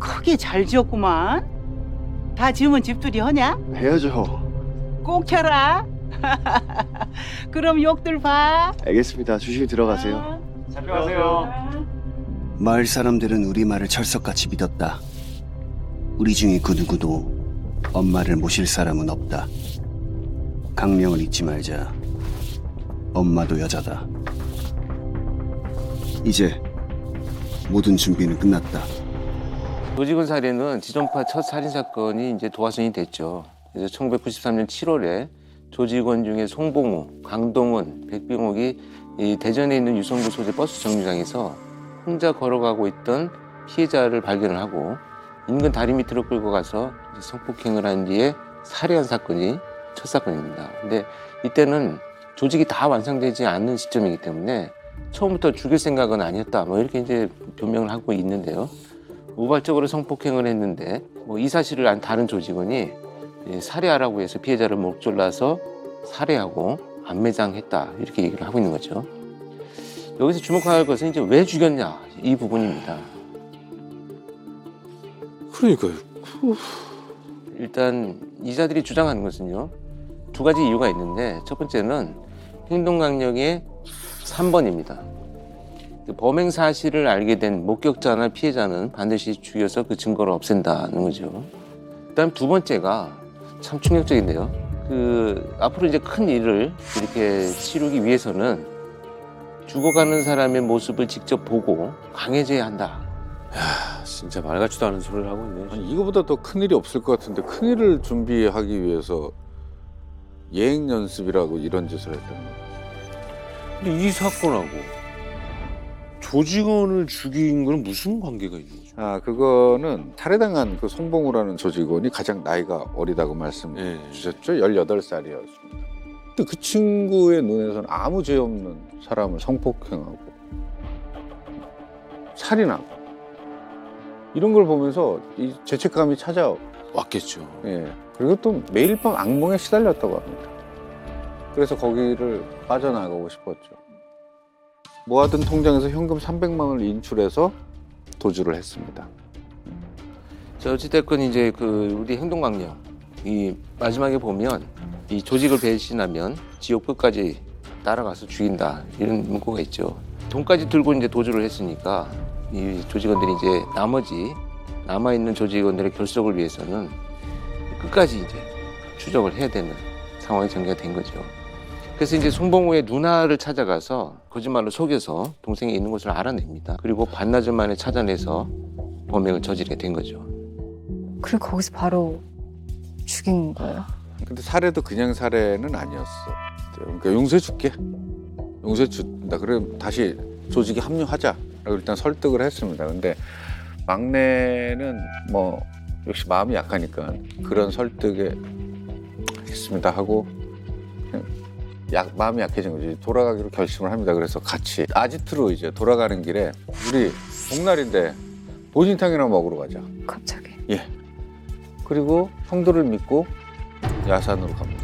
R: 크게 잘 지었구만. 다 지으면 집들이 하냐?
Q: 해야죠.
R: 꼭 쳐라. 그럼 욕들 봐.
Q: 알겠습니다. 조심히 들어가세요.
C: 들어가세요.
F: 마을 사람들은 우리 말을 철석같이 믿었다. 우리 중에 그 누구도 엄마를 모실 사람은 없다. 강령을 잊지 말자. 엄마도 여자다. 이제 모든 준비는 끝났다.
E: 조직원 살해는 지존파 첫 살인 사건이 이제 도화선이 됐죠. 그래서 1993년 7월에 조직원 중에 송봉우, 강동원, 백병옥이 이 대전에 있는 유성구 소재 버스 정류장에서 혼자 걸어가고 있던 피해자를 발견을 하고 인근 다리 밑으로 끌고 가서 성폭행을 한 뒤에 살해한 사건이 첫 사건입니다. 근데 이때는 조직이 다 완성되지 않는 시점이기 때문에 처음부터 죽일 생각은 아니었다. 뭐 이렇게 이제 변명을 하고 있는데요. 우발적으로 성폭행을 했는데 뭐 이 사실을 안 다른 조직원이 살해하라고 해서 피해자를 목졸라서 살해하고 안매장했다 이렇게 얘기를 하고 있는 거죠. 여기서 주목할 것은 이제 왜 죽였냐 이 부분입니다.
J: 그러니까요.
E: 일단 이자들이 주장하는 것은요. 두 가지 이유가 있는데 첫 번째는 행동강령의 3번입니다. 범행 사실을 알게 된 목격자나 피해자는 반드시 죽여서 그 증거를 없앤다는 거죠. 그다음 두 번째가 참 충격적인데요. 앞으로 이제 큰 일을 이렇게 치르기 위해서는 죽어가는 사람의 모습을 직접 보고 강해져야 한다.
J: 야, 진짜 말 같지도 않은 소리를 하고 있네.
G: 아니, 이거보다 더 큰일이 없을 것 같은데 큰일을 준비하기 위해서 예행 연습이라고 이런 짓을 했다는 거예요.
J: 근데 이 사건하고 조직원을 죽인 건 무슨 관계가 있는 거죠?
G: 아, 그거는 살해당한 그 송봉우라는 조직원이 가장 나이가 어리다고 말씀 주셨죠? 18살이었습니다. 근데 그 친구의 눈에서는 아무 죄 없는 사람을 성폭행하고 살인하고 이런 걸 보면서 이 죄책감이 찾아왔겠죠. 예. 그리고 또 매일 밤 악몽에 시달렸다고 합니다. 그래서 거기를 빠져나가고 싶었죠. 모아둔 통장에서 현금 300만 원을 인출해서 도주를 했습니다.
E: 자, 어찌됐건 이제 우리 행동강령 이 마지막에 보면 이 조직을 배신하면 지옥 끝까지 따라가서 죽인다 이런 문구가 있죠. 돈까지 들고 이제 도주를 했으니까 이 조직원들이 이제 나머지 남아있는 조직원들의 결속을 위해서는 끝까지 이제 추적을 해야 되는 상황이 전개가 된 거죠. 그래서 이제 송봉우의 누나를 찾아가서 거짓말로 속여서 동생이 있는 곳을 알아냅니다. 그리고 반나절 만에 찾아내서 범행을 저지르게 된 거죠.
D: 그리고 거기서 바로 죽인 거예요?
G: 근데 살해도 그냥 살해는 아니었어. 그러니까 용서해줄게. 용서해 준다. 그럼 다시 조직에 합류하자라고 일단 설득을 했습니다. 근데 막내는 뭐 역시 마음이 약하니까 그런 설득에 했습니다 하고 그냥 마음이 약해진 거지. 돌아가기로 결심을 합니다. 그래서 같이 아지트로 이제 돌아가는 길에 우리 복날인데 보신탕이나 먹으러 가자.
D: 갑자기.
G: 예. 그리고 형들을 믿고 야산으로 갑니다.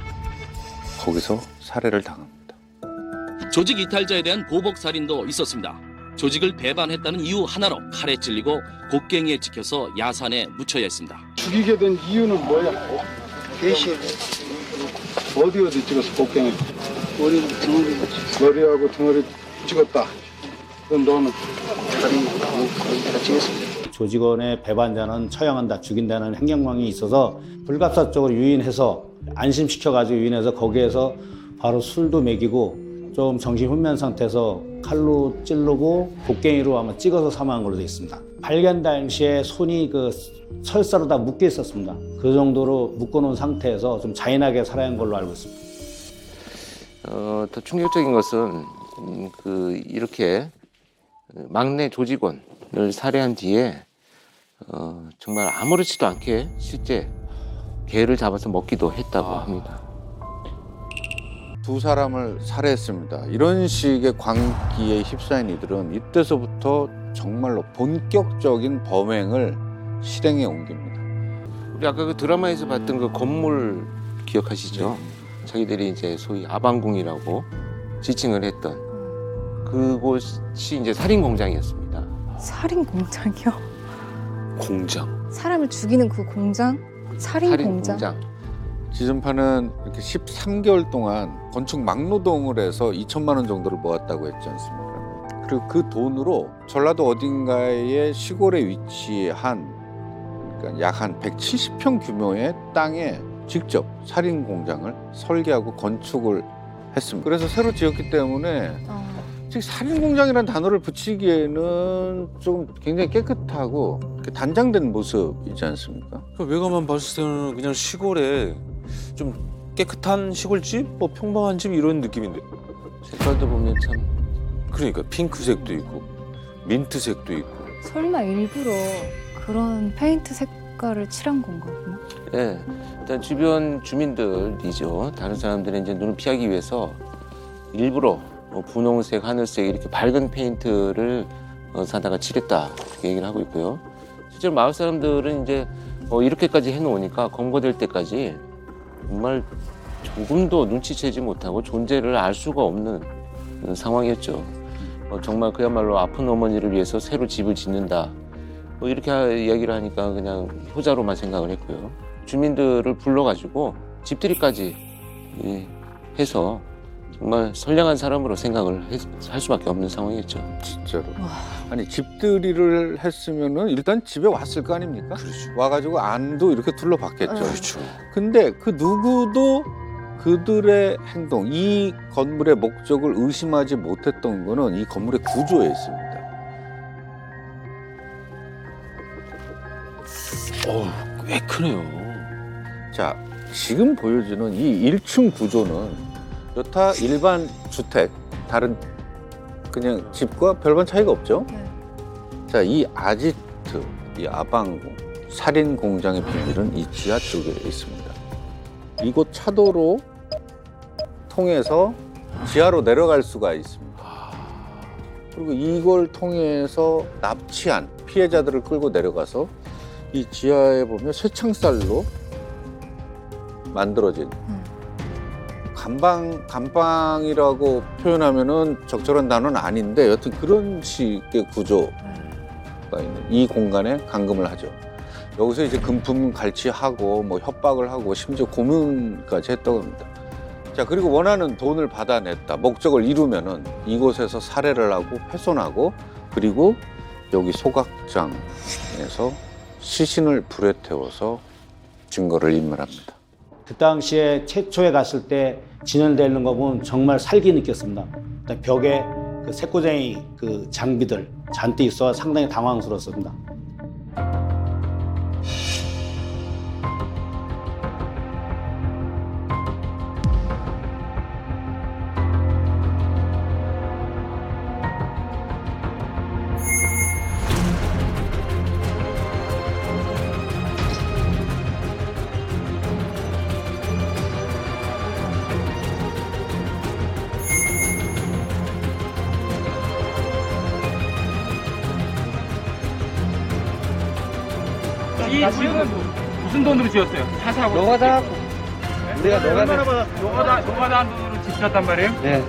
G: 거기서 살해를 당합니다.
S: 조직 이탈자에 대한 보복 살인도 있었습니다. 조직을 배반했다는 이유 하나로 칼에 찔리고 곡괭이에 찍혀서 야산에 묻혀야 했습니다.
Q: 죽이게 된 이유는 뭐야? 대신 어디 찍었어? 곡괭이 머리 등어리 머리하고 등어리 찍었다. 그럼 너는 다리 다 찍었습니다.
T: 조직원의 배반자는 처형한다, 죽인다는 행정망이 있어서 불갑사적으로 유인해서 안심시켜가지고 유인해서 거기에서 바로 술도 먹이고 좀 정신훈면 상태에서 칼로 찌르고 곡괭이로 아마 찍어서 사망한 걸로 되어 있습니다. 발견 당시에 손이 그 설사로 다 묶여 있었습니다. 그 정도로 묶어놓은 상태에서 좀 잔인하게 살해한 걸로 알고 있습니다.
E: 더 충격적인 것은 이렇게 막내 조직원을 살해한 뒤에 정말 아무렇지도 않게 실제 개를 잡아서 먹기도 했다고 합니다.
G: 두 사람을 살해했습니다. 이런 식의 광기에 휩싸인 이들은 이때서부터 정말로 본격적인 범행을 실행에 옮깁니다.
E: 우리 아까 그 드라마에서 봤던 그 건물 기억하시죠? 자기들이 이제 소위 아방궁이라고 지칭을 했던 그곳이 이제 살인 공장이었습니다.
D: 살인 공장이요?
J: 공장.
D: 사람을 죽이는 그 공장? 살인 공장.
G: 지전파는 이렇게 13개월 동안 건축 막노동을 해서 2천만 원 정도를 모았다고 했지 않습니까? 그리고 그 돈으로 전라도 어딘가의 시골에 위치한 그러니까 약 한 170평 규모의 땅에 직접 살인 공장을 설계하고 건축을 했습니다. 그래서 새로 지었기 때문에 즉 살인 공장이라는 단어를 붙이기에는 좀 굉장히 깨끗하고 단장된 모습이지 않습니까?
J: 외관만 봤을 때는 그냥 시골에 좀 깨끗한 시골집, 뭐 평범한 집 이런 느낌인데.
E: 색깔도 보면 참.
J: 그러니까 핑크색도 있고 민트색도 있고.
D: 설마 일부러 그런 페인트 색깔을 칠한 건가 보나?
E: 네, 일단 주변 주민들이죠. 다른 사람들은 이제 눈을 피하기 위해서 일부러 뭐 분홍색, 하늘색 이렇게 밝은 페인트를 사다가 칠했다 이렇게 얘기를 하고 있고요. 실제로 마을 사람들은 이제 이렇게까지 해놓으니까 검거될 때까지 정말 조금도 눈치채지 못하고 존재를 알 수가 없는 상황이었죠. 정말 그야말로 아픈 어머니를 위해서 새로 집을 짓는다. 이렇게 이야기를 하니까 그냥 효자로만 생각을 했고요. 주민들을 불러가지고 집들이까지 해서 정말 선량한 사람으로 생각을 할 수밖에 없는 상황이었죠.
G: 진짜로. 아니 집들이를 했으면은 일단 집에 왔을 거 아닙니까?
J: 그렇죠.
G: 와가지고 안도 이렇게 둘러봤겠죠.
J: 그렇죠.
G: 근데 그 누구도 그들의 행동, 이 건물의 목적을 의심하지 못했던 거는 이 건물의 구조에 있습니다.
J: 꽤 크네요.
G: 자, 지금 보여주는 이 1층 구조는 여타 일반 주택, 다른 그냥 집과 별반 차이가 없죠? 자, 이 아지트, 이 아방궁, 살인 공장의 비밀은 이 지하 쪽에 있습니다. 이곳 차도로 통해서 지하로 내려갈 수가 있습니다. 그리고 이걸 통해서 납치한 피해자들을 끌고 내려가서 이 지하에 보면 쇠창살로 만들어진 감방이라고 표현하면은 적절한 단어는 아닌데 여튼 그런 식의 구조가 있는 이 공간에 감금을 하죠. 여기서 이제 금품 갈취하고 뭐 협박을 하고 심지어 고문까지 했다고 합니다. 자, 그리고 원하는 돈을 받아냈다. 목적을 이루면은 이곳에서 살해를 하고 훼손하고 그리고 여기 소각장에서 시신을 불에 태워서 증거를 인멸합니다.
T: 그 당시에 최초에 갔을 때 진열되어 있는 거 보면 정말 살기 느꼈습니다. 벽에 그 색고쟁이 그 장비들 잔뜩 있어 상당히 당황스러웠습니다.
K: 이 지역은 무슨 돈으로 지었어요? 차 사고. 노가다. 우리가 노가다 돈으로 집 지었단 말이에요? 네.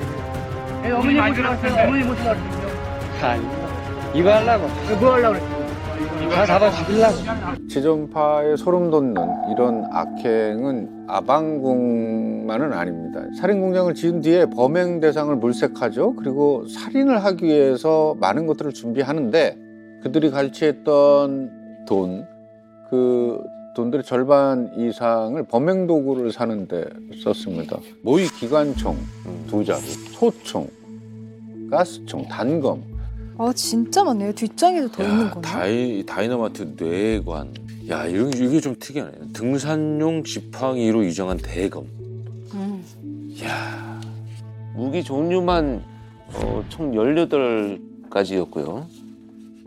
K: 어머니 모시러 어머니 모시러 왔어요. 이거 하려고. 뭐 하려고 그랬어요? 다 잡아 죽이려고.
G: 지존파에 소름 돋는 이런 악행은 아방궁만은 아닙니다. 살인 공장을 지은 뒤에 범행 대상을 물색하죠. 그리고 살인을 하기 위해서 많은 것들을 준비하는데 그들이 갈취했던 돈, 그 돈들의 절반 이상을 범행 도구를 사는데 썼습니다. 모의 기관총 2자루, 소총, 가스총, 단검.
D: 아 진짜 많네요. 뒷장에도 더 있는 거네.
J: 다이너마이트 뇌관. 야 이게 좀 특이하네. 등산용 지팡이로 유정한 대검.
E: 야 무기 종류만 총 18가지였고요.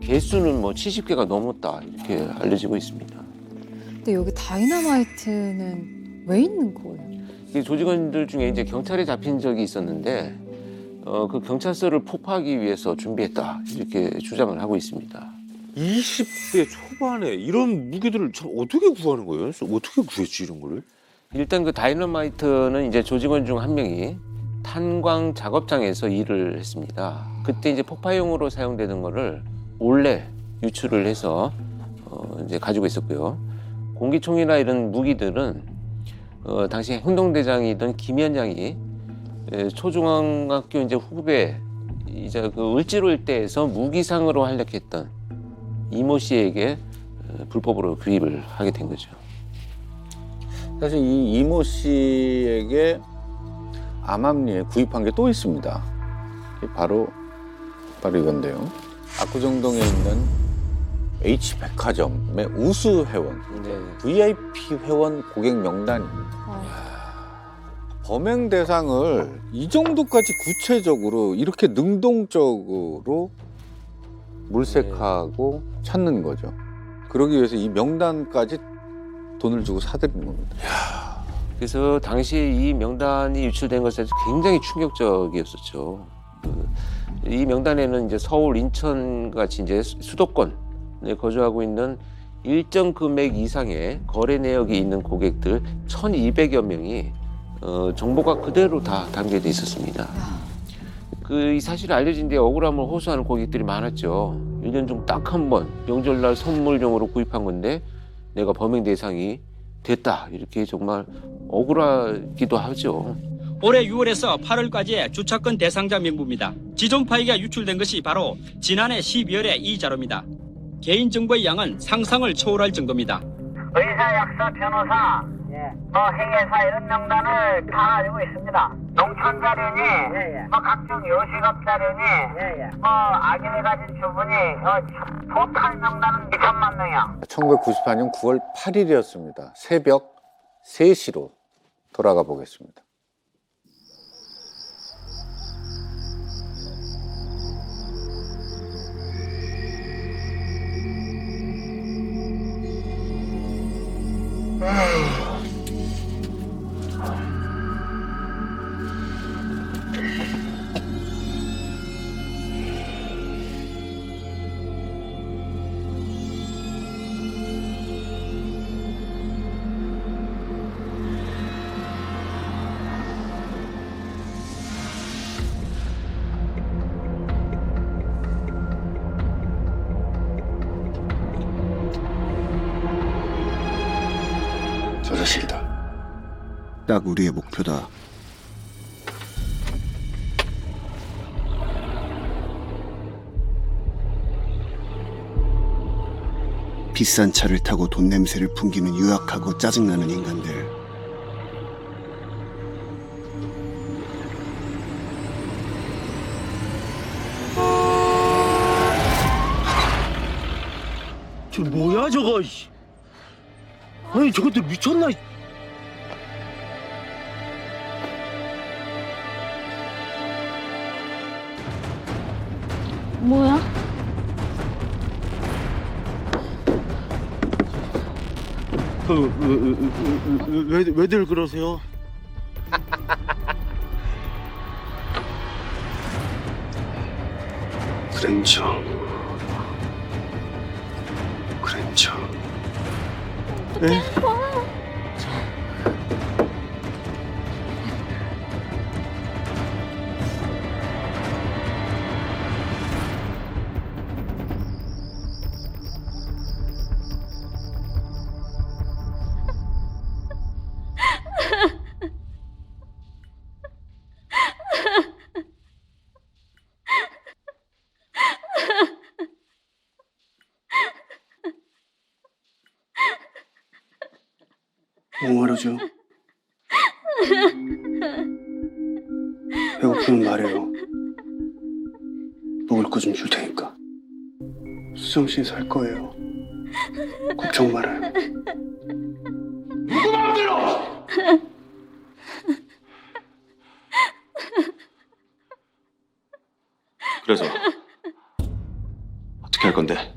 E: 개수는 뭐 70개가 넘었다 이렇게 알려지고 있습니다.
D: 근데 여기 다이너마이트는 왜 있는 거예요?
E: 이 조직원들 중에 이제 경찰에 잡힌 적이 있었는데 그 경찰서를 폭파하기 위해서 준비했다 이렇게 주장을 하고 있습니다.
J: 20대 초반에 이런 무기들을 참 어떻게 구하는 거예요? 어떻게 구했지 이런 거를?
E: 일단 그 다이너마이트는 이제 조직원 중 한 명이 탄광 작업장에서 일을 했습니다. 그때 이제 폭파용으로 사용되는 거를 몰래 유출을 해서 이제 가지고 있었고요. 공기총이나 이런 무기들은 당시 행동대장이던 김현장이 초중학교 이제 후배 이제 그 을지로 일대에서 무기상으로 활약했던 이모 씨에게 불법으로 구입을 하게 된 거죠.
G: 사실 이 이모 씨에게 암암리에 구입한 게 또 있습니다. 바로 이건데요. 압구정동에 있는 H백화점의 우수 회원, VIP 회원 고객 명단입니다. 범행 대상을 이 정도까지 구체적으로 이렇게 능동적으로 물색하고 찾는 거죠. 그러기 위해서 이 명단까지 돈을 주고 사들이는 겁니다.
E: 그래서 당시 이 명단이 유출된 것에 굉장히 충격적이었었죠. 이 명단에는 이제 서울, 인천 같이 이제 수도권에 거주하고 있는 일정 금액 이상의 거래 내역이 있는 고객들 1,200여 명이 정보가 그대로 다 담겨져 있었습니다. 이 사실이 알려진 뒤에 억울함을 호소하는 고객들이 많았죠. 1년 중 딱 한 번 명절날 선물용으로 구입한 건데 내가 범행 대상이 됐다. 이렇게 정말 억울하기도 하죠.
U: 올해 6월에서 8월까지의 주차권 대상자 명부입니다. 지존파이가 유출된 것이 바로 지난해 12월의 이 자료입니다. 개인정보의 양은 상상을 초월할 정도입니다.
V: 의사, 약사, 변호사, 회계사 이런 명단을 다 가지고 있습니다. 농촌 자료니, 각종 요식업 자료니, 악인을 가진 주부니, 토탈 명단은 2천만 명이야.
G: 1994년 9월 8일이었습니다. 새벽 3시로 돌아가 보겠습니다.
F: 저 자식이다. 딱 우리의 목표다. 비싼 차를 타고 돈 냄새를 풍기는 유약하고 짜증나는 인간들.
Q: 저 뭐야 저거? 아니 저것들 미쳤나?
L: 뭐야?
Q: 왜들 그러세요?
F: 그랜저.
L: 어떡해. 와.
F: 뭐하러 줘? 배고프면 말해요. 먹을 거 좀 줄 테니까. 수정 씨 살 거예요. 걱정 말아요.
Q: 누구 마음대로!
N: 그래서 어떻게 할 건데?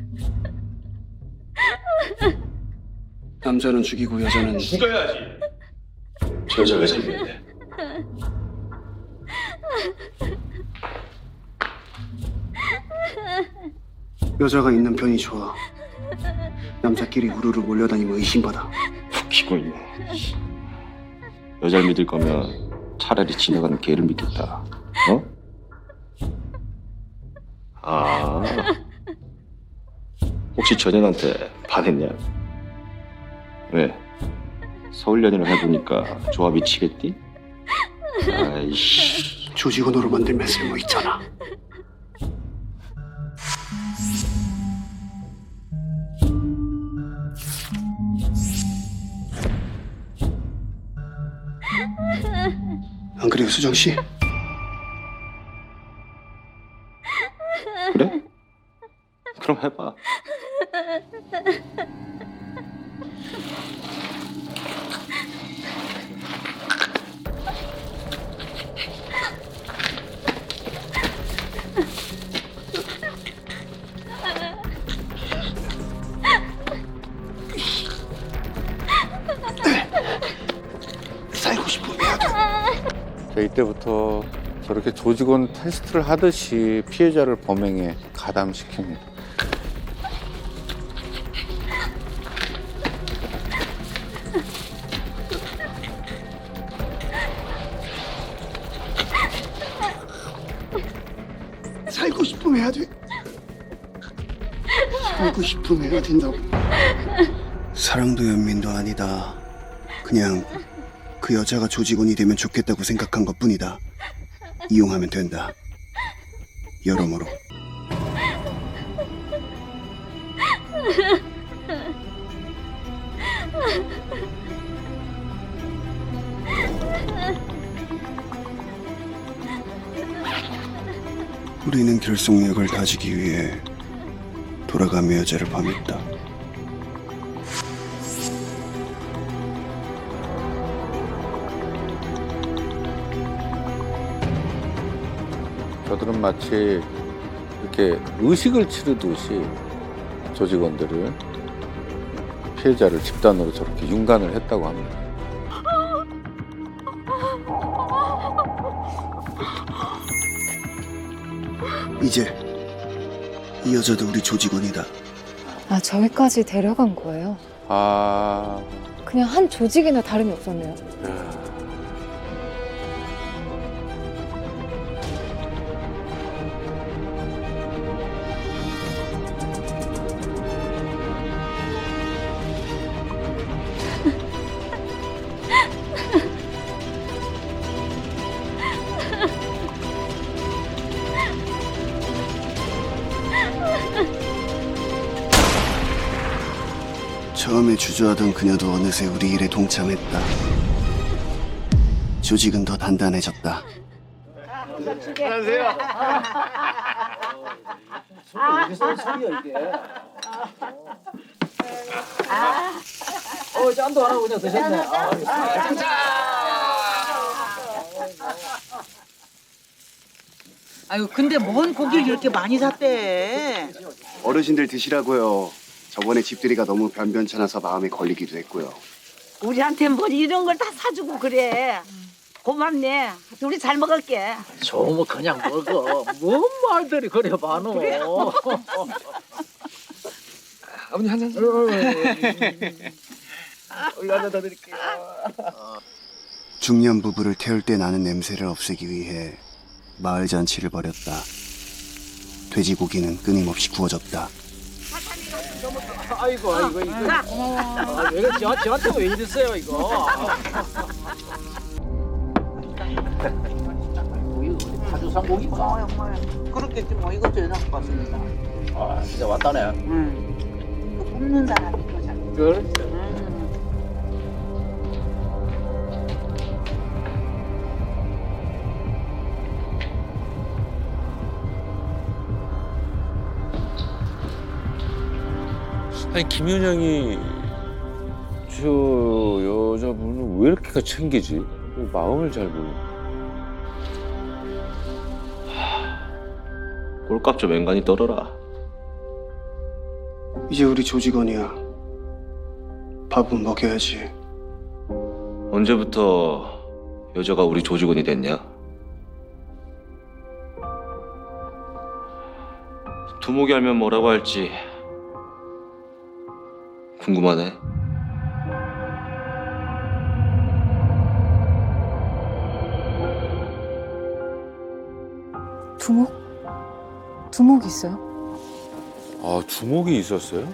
F: 남자는 죽이고 여자는
N: 죽여야지. 저 여자 왜 살리는데?
F: 여자가 있는 편이 좋아. 남자끼리 우르르 몰려다니면 의심받아.
N: 웃기고 있네. 여자를 믿을 거면 차라리 지나가는 개를 믿겠다. 어? 아, 혹시 전현한테 반했냐? 왜? 서울연애를 해보니까 조합이 치겠디? 아이씨.
F: 조직원으로 만들면 쓸모 있잖아. 안 그래요, 수정 씨?
N: 그래? 그럼 해봐.
F: 살고 싶으면 해야 돼.
G: 자, 이때부터 저렇게 조직원 테스트를 하듯이 피해자를 범행에 가담시킵니다.
F: 살고 싶으면 해야 돼. 살고 싶으면 해야 된다고. 사랑도 연민도 아니다. 그냥 그 여자가 조직원이 되면 좋겠다고 생각한 것뿐이다. 이용하면 된다. 여러모로. 우리는 결속력을 가지기 위해 돌아가며 여자를 범했다.
G: 저들은 마치 이렇게 의식을 치르듯이 조직원들을 피해자를 집단으로 저렇게 윤관을 했다고 합니다.
F: 이제 이 여자도 우리 조직원이다.
D: 아, 저기까지 데려간 거예요?
G: 아,
D: 그냥 한 조직이나 다름이 없었네요.
F: 처음에 주저하던 그녀도 어느새 우리 일에 동참했다. 조직은 더 단단해졌다.
Q: 안녕하세요.
K: 짠도 하나 그냥 드셨네.
R: 아유, 근데 뭔 고기를 이렇게 많이 샀대?
F: 어르신들 드시라고요. 저번에 집들이가 너무 변변찮아서 마음에 걸리기도 했고요.
H: 우리한테 뭐 이런 걸 다 사주고 그래. 고맙네. 우리 잘 먹을게.
K: 뭐 그냥 먹어. 뭔 말들이 그래 많어.
H: 그래.
K: 아버님 한 잔. 얼마나 더 드릴게요.
F: 중년 부부를 태울 때 나는 냄새를 없애기 위해 마을 잔치를 벌였다. 돼지고기는 끊임없이 구워졌다.
K: 아이고 이거. 이거 저한테 왜 이랬어요 이거? 파주상고기인가?
R: 그렇겠지 뭐 이것도 연락 받습니다.
K: 아 진짜 왔다네.
R: 뽑는 사람이 거잖아.
K: 그렇죠.
J: 아니 김현영이 저 여자분을 왜 이렇게 챙기지? 마음을 잘 모르.
N: 꼴값 좀 앵간히 떨어라.
F: 이제 우리 조직원이야. 밥은 먹여야지.
N: 언제부터 여자가 우리 조직원이 됐냐? 두목이 알면 뭐라고 할지 궁금하네.
D: 두목이 있어요?
J: 아 두목이 있었어요?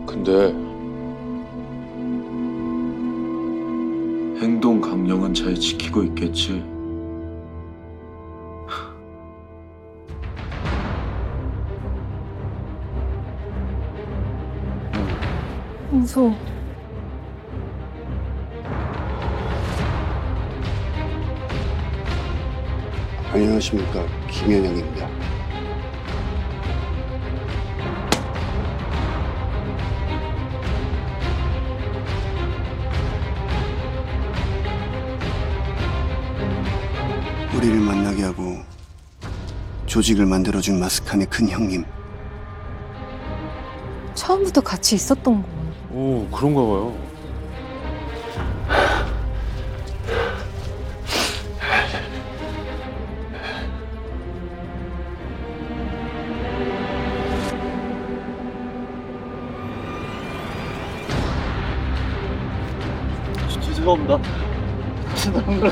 J: 근데
N: 행동 강령은 잘 지키고 있겠지.
D: 무서워.
F: 안녕하십니까, 김현영입니다. 우리를 만나게 하고 조직을 만들어준 마스칸의 큰 형님.
D: 처음부터 같이 있었던 거.
J: 오 그런가 봐요.
K: 죄송합니다. 죄송합니다.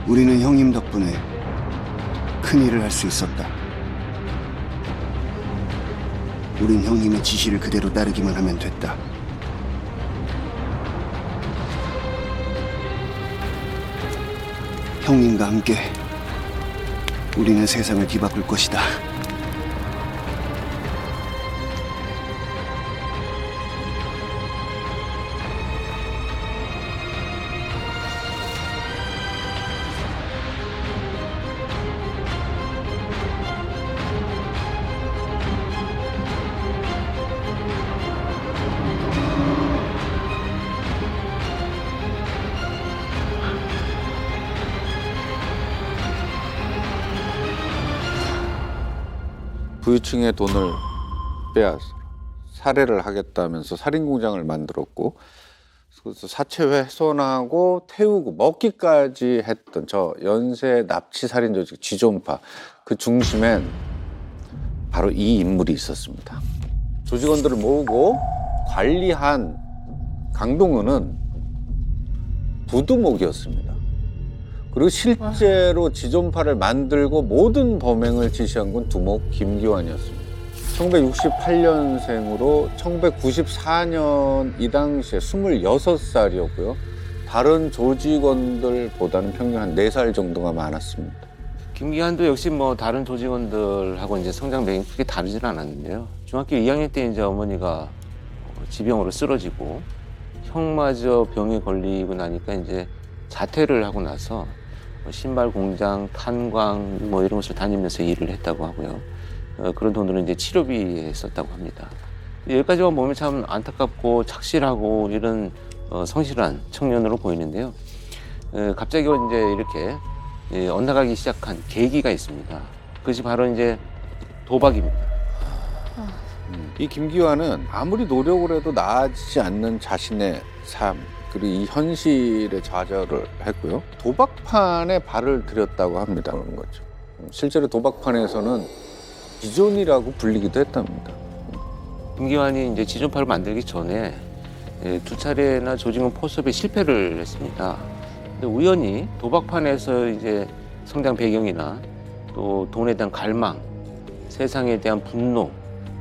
F: 우리는 형님 덕분에 큰 일을 할 수 있었다. 우린 형님의 지시를 그대로 따르기만 하면 됐다. 형님과 함께 우리는 세상을 뒤바꿀 것이다.
G: 부유층의 돈을 빼앗아 살해를 하겠다면서 살인공장을 만들었고, 그래서 사체 훼손하고 태우고 먹기까지 했던 저 연쇄 납치 살인 조직 지존파, 그 중심엔 바로 이 인물이 있었습니다. 조직원들을 모으고 관리한 강동은은 부두목이었습니다. 그리고 실제로 지존파를 만들고 모든 범행을 지시한 건 두목 김기환이었습니다. 1968년생으로 1994년 이 당시에 26살이었고요. 다른 조직원들보다는 평균 한 4살 정도가 많았습니다.
E: 김기환도 역시 뭐 다른 조직원들하고 이제 성장 배경이 크게 다르진 않았는데요. 중학교 2학년 때 이제 어머니가 지병으로 쓰러지고 형마저 병에 걸리고 나니까 이제 자퇴를 하고 나서 신발 공장, 탄광 뭐 이런 곳을 다니면서 일을 했다고 하고요. 그런 돈으로 이제 치료비에 썼다고 합니다. 여기까지만 보면 참 안타깝고 착실하고 이런 성실한 청년으로 보이는데요. 갑자기 이제 이렇게 엇나가기 시작한 계기가 있습니다. 그것이 바로 이제 도박입니다.
G: 이 김기환은 아무리 노력을 해도 나아지지 않는 자신의 삶, 그리고 이 현실에 좌절을 했고요. 도박판에 발을 들였다고 합니다. 그런 거죠. 실제로 도박판에서는 지존이라고 불리기도 했답니다.
E: 김기환이 이제 지존파를 만들기 전에 2차례나 조직은 포섭에 실패를 했습니다. 근데 우연히 도박판에서 이제 성장 배경이나 또 돈에 대한 갈망, 세상에 대한 분노,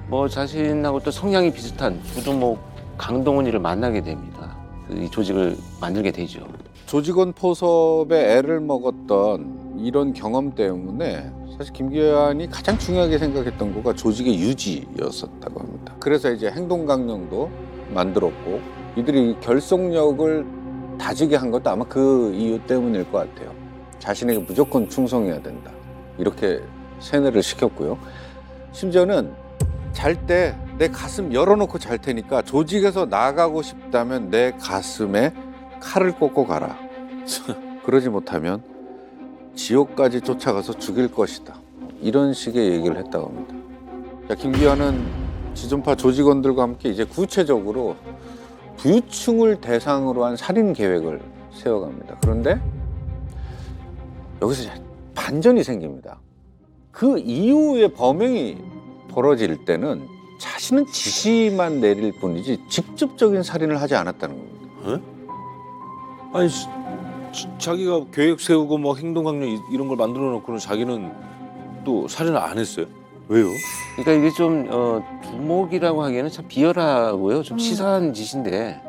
E: 뭐 자신하고 또 성향이 비슷한 부두목 강동원이를 만나게 됩니다. 이 조직을 만들게 되죠.
G: 조직원 포섭에 애를 먹었던 이런 경험 때문에 사실 김기환이 가장 중요하게 생각했던 거가 조직의 유지였었다고 합니다. 그래서 이제 행동강령도 만들었고 이들이 결속력을 다지게 한 것도 아마 그 이유 때문일 것 같아요. 자신에게 무조건 충성해야 된다. 이렇게 세뇌를 시켰고요. 심지어는 잘 때 내 가슴 열어놓고 잘 테니까 조직에서 나가고 싶다면 내 가슴에 칼을 꽂고 가라. 그러지 못하면 지옥까지 쫓아가서 죽일 것이다. 이런 식의 얘기를 했다고 합니다. 자, 김기환은 지존파 조직원들과 함께 이제 구체적으로 부유층을 대상으로 한 살인 계획을 세워갑니다. 그런데 여기서 반전이 생깁니다. 그 이후에 범행이 벌어질 때는 자신은 지시만 내릴 뿐이지 직접적인 살인을 하지 않았다는 겁니다.
J: 아니 자기가 계획 세우고 뭐 행동강령 이런 걸 만들어 놓고는 자기는 또 살인을 안 했어요? 왜요?
E: 그러니까 이게 좀 두목이라고 하기에는 참 비열하고요. 좀 치사한 짓인데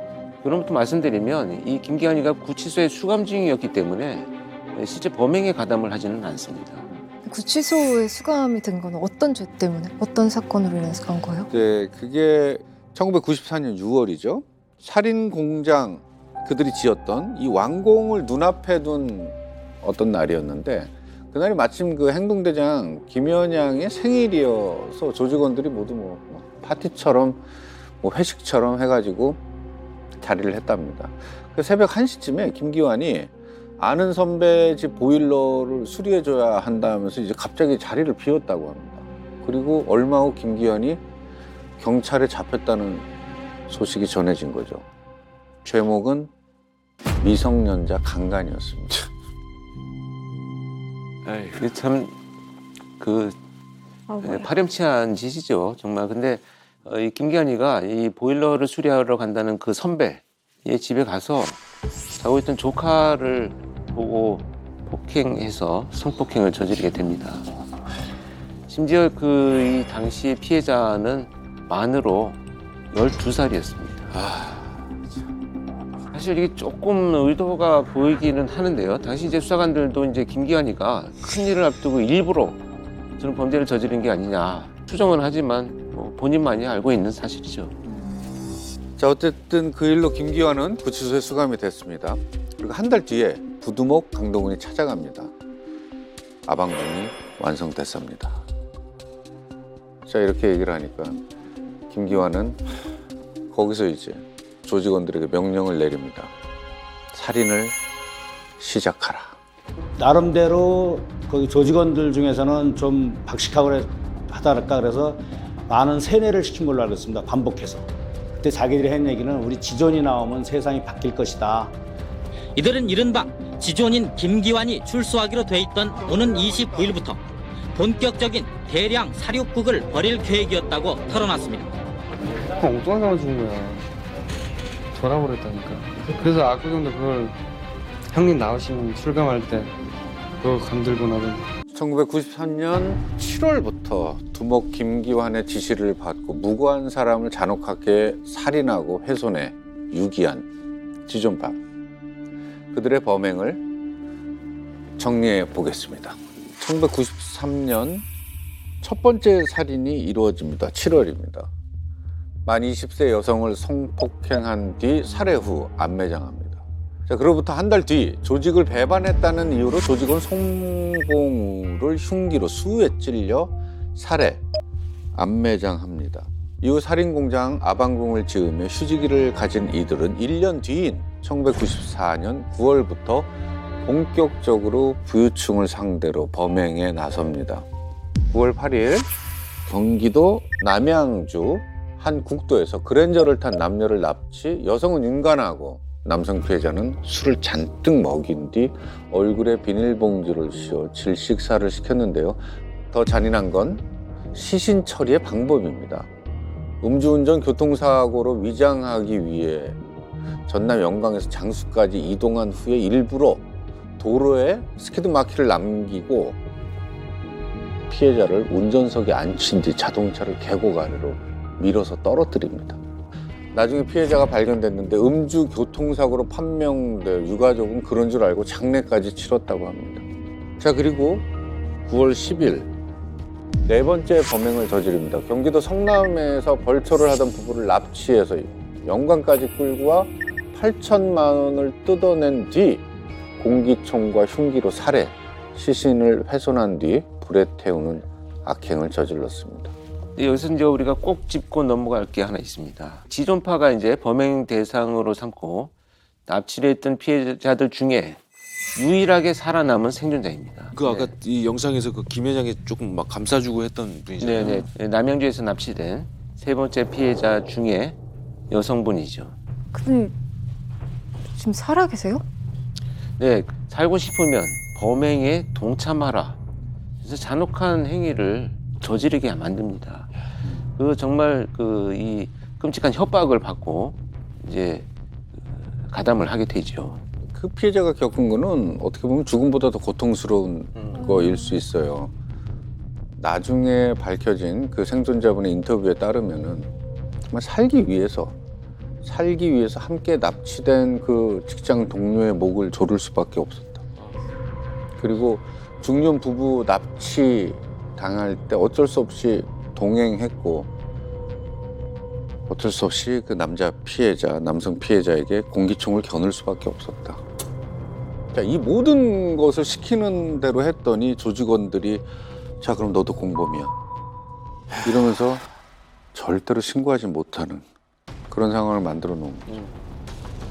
E: 그럼부터 말씀드리면 이 김기환이가 구치소에 수감 중이었기 때문에 실제 범행에 가담을 하지는 않습니다.
D: 구치소에 수감이 된 건 어떤 죄 때문에, 어떤 사건으로 인해서 간 거예요?
G: 네, 그게 1994년 6월이죠. 살인 공장 그들이 지었던 이 완공을 눈앞에 둔 어떤 날이었는데 그날이 마침 그 행동대장 김현양의 생일이어서 조직원들이 모두 뭐 파티처럼 뭐 회식처럼 해가지고 자리를 했답니다. 그 새벽 1시쯤에 김기환이 아는 선배 집 보일러를 수리해줘야 한다면서 이제 갑자기 자리를 비웠다고 합니다. 그리고 얼마 후 김기환이 경찰에 잡혔다는 소식이 전해진 거죠. 죄목은 미성년자 강간이었습니다.
E: 참 파렴치한 짓이죠, 정말. 근데 이 김기환이가 이 보일러를 수리하러 간다는 그 선배의 집에 가서 자고 있던 조카를 보고 폭행해서 성폭행을 저지르게 됩니다. 심지어 이 당시 피해자는 만으로 12살이었습니다. 사실 이게 조금 의도가 보이기는 하는데요. 당시 이제 수사관들도 이제 김기환이가 큰 일을 앞두고 일부러 저는 범죄를 저지른 게 아니냐 추정은 하지만 뭐 본인만이 알고 있는 사실이죠.
G: 자, 어쨌든 그 일로 김기환은 구치소에 수감이 됐습니다. 그리고 한 달 뒤에 부두목 강동원이 찾아갑니다. 아방궁이 완성됐습니다. 자, 이렇게 얘기를 하니까 김기환은 거기서 이제 조직원들에게 명령을 내립니다. 살인을 시작하라.
T: 나름대로 거기 조직원들 중에서는 좀 박식하고 하다랄까 그래서 많은 세뇌를 시킨 걸로 알고 있습니다. 반복해서. 그때 자기들이 한 얘기는 우리 지존이 나오면 세상이 바뀔 것이다.
I: 이들은 이른바 지존인 김기환이 출소하기로 돼 있던 오는 29일부터 본격적인 대량 사륙극을 벌일 계획이었다고 털어놨습니다.
K: 엉뚱한 사람 죽은 거야. 돌아버렸다니까. 그래서 압구정도 그걸 형님 나오시면 출감할 때 그거 건들고 나면
G: 1993년 7월부터 두목 김기환의 지시를 받고 무고한 사람을 잔혹하게 살인하고 훼손해 유기한 지존파. 그들의 범행을 정리해 보겠습니다. 1993년 첫 번째 살인이 이루어집니다. 7월입니다. 만 20세 여성을 성폭행한 뒤 살해 후 안매장합니다. 자, 그로부터 한 달 뒤 조직을 배반했다는 이유로 조직원 송봉우를 흉기로 수에 찔려 살해, 안매장합니다. 이후 살인공장 아방궁을 지으며 휴지기를 가진 이들은 1년 뒤인 1994년 9월부터 본격적으로 부유층을 상대로 범행에 나섭니다. 9월 8일 경기도 남양주 한 국도에서 그랜저를 탄 남녀를 납치, 여성은 윤관하고 남성 피해자는 술을 잔뜩 먹인 뒤 얼굴에 비닐봉지를 씌워 질식사를 시켰는데요. 더 잔인한 건 시신 처리의 방법입니다. 음주운전 교통사고로 위장하기 위해 전남 영광에서 장수까지 이동한 후에 일부러 도로에 스키드 마키를 남기고 피해자를 운전석에 앉힌 뒤 자동차를 계곡 아래로 밀어서 떨어뜨립니다. 나중에 피해자가 발견됐는데 음주 교통사고로 판명돼 유가족은 그런 줄 알고 장례까지 치렀다고 합니다. 자, 그리고 9월 10일 네 번째 범행을 저지릅니다. 경기도 성남에서 벌초를 하던 부부를 납치해서 영광까지 끌고 와 8천만 원을 뜯어낸 뒤 공기총과 흉기로 살해, 시신을 훼손한 뒤 불에 태우는 악행을 저질렀습니다.
E: 여기서 이제 우리가 꼭 짚고 넘어갈 게 하나 있습니다. 지존파가 이제 범행 대상으로 삼고 납치를 했던 피해자들 중에 유일하게 살아남은 생존자입니다.
J: 그 아까 이 영상에서 그 김 회장이 조금 막 감싸주고 했던 분이잖아요.
E: 네네. 남양주에서 납치된 세 번째 피해자 중에 여성분이죠.
D: 근데 지금 살아 계세요?
E: 네, 살고 싶으면 범행에 동참하라. 그래서 잔혹한 행위를 저지르게 만듭니다. 그 정말 그 이 끔찍한 협박을 받고 이제 가담을 하게 되죠.
G: 그 피해자가 겪은 거는 어떻게 보면 죽음보다 더 고통스러운 거일 수 있어요. 나중에 밝혀진 그 생존자분의 인터뷰에 따르면은 정말 살기 위해서 함께 납치된 그 직장 동료의 목을 조를 수밖에 없었다. 그리고 중년 부부 납치 당할 때 어쩔 수 없이 동행했고 어쩔 수 없이 그 남성 피해자에게 공기총을 겨눌 수밖에 없었다. 자, 이 모든 것을 시키는 대로 했더니 조직원들이 자, 그럼 너도 공범이야 이러면서 절대로 신고하지 못하는 그런 상황을 만들어 놓은 거죠.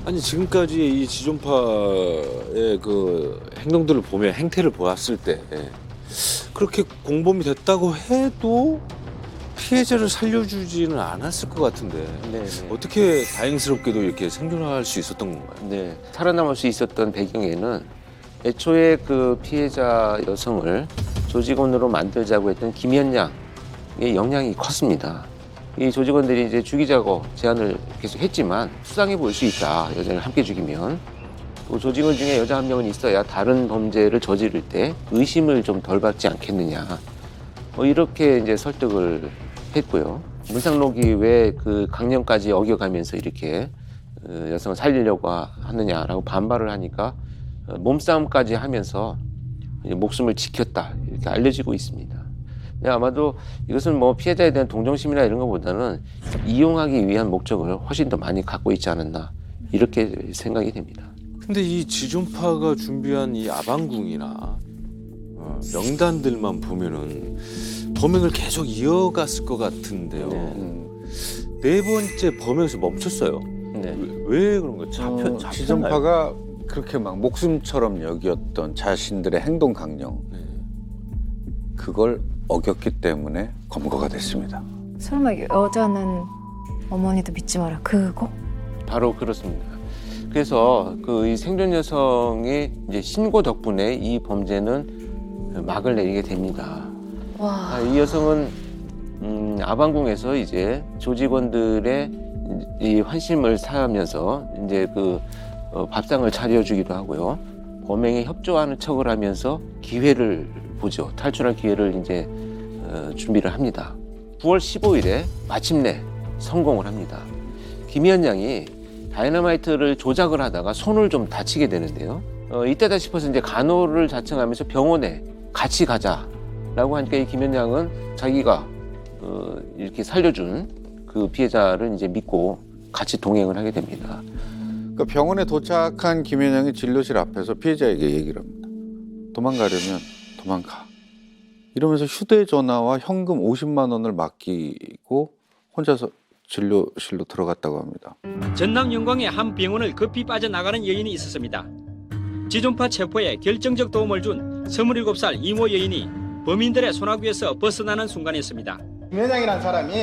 J: 아니 지금까지 이 지존파의 그 행동들을 보면 행태를 보았을 때 그렇게 공범이 됐다고 해도 피해자를 살려주지는 않았을 것 같은데 어떻게 다행스럽게도 이렇게 생존할 수 있었던 건가요?
E: 네, 살아남을 수 있었던 배경에는 애초에 그 피해자 여성을 조직원으로 만들자고 했던 김현양의 영향이 컸습니다. 이 조직원들이 이제 죽이자고 제안을 계속 했지만 수상해 보일 수 있다. 여자를 함께 죽이면. 또 조직원 중에 여자 한 명은 있어야 다른 범죄를 저지를 때 의심을 좀 덜 받지 않겠느냐. 이렇게 이제 설득을 했고요. 문상록이 왜 그 강령까지 어겨가면서 이렇게 여성을 살리려고 하느냐라고 반발을 하니까 몸싸움까지 하면서 목숨을 지켰다. 이렇게 알려지고 있습니다. 근데 아마도 이것은 뭐 피해자에 대한 동정심이나 이런 것보다는 이용하기 위한 목적을 훨씬 더 많이 갖고 있지 않았나 이렇게 생각이 됩니다.
J: 근데 이 지존파가 준비한 이 아방궁이나 명단들만 보면은 범행을 계속 이어갔을 것 같은데요. 네 번째 범행에서 멈췄어요. 왜 그런 거예요? 잡혔나요?
G: 지존파가 그렇게 막 목숨처럼 여겼던 자신들의 행동 강령 그걸 어겼기 때문에 검거가 됐습니다.
D: 설마 여자는 어머니도 믿지 마라 그거?
E: 바로 그렇습니다. 그래서 그 이 생존 여성의 이제 신고 덕분에 이 범죄는 막을 내리게 됩니다.
D: 와.
E: 이 여성은 아방궁에서 이제 조직원들의 이 환심을 사하면서 이제 그 밥상을 차려주기도 하고요. 범행에 협조하는 척을 하면서 기회를 보죠. 탈출할 기회를 이제 준비를 합니다. 9월 15일에 마침내 성공을 합니다. 김현양이 다이너마이트를 조작을 하다가 손을 좀 다치게 되는데요. 이때다 싶어서 이제 간호를 자청하면서 병원에 같이 가자 라고 하니까 이 김현장은 자기가 이렇게 살려준 그 피해자를 이제 믿고 같이 동행을 하게 됩니다.
G: 그러니까 병원에 도착한 김현영이 진료실 앞에서 피해자에게 얘기를 합니다. 도망가려면 도망가. 이러면서 휴대전화와 현금 50만 원을 맡기고 혼자서 진료실로 들어갔다고 합니다.
U: 전남 영광의 한 병원을 급히 빠져나가는 여인이 있었습니다. 지존파 체포에 결정적 도움을 준 27살 이모 여인이 범인들의 손아귀에서 벗어나는 순간이었습니다.
M: 김현장이라는 사람이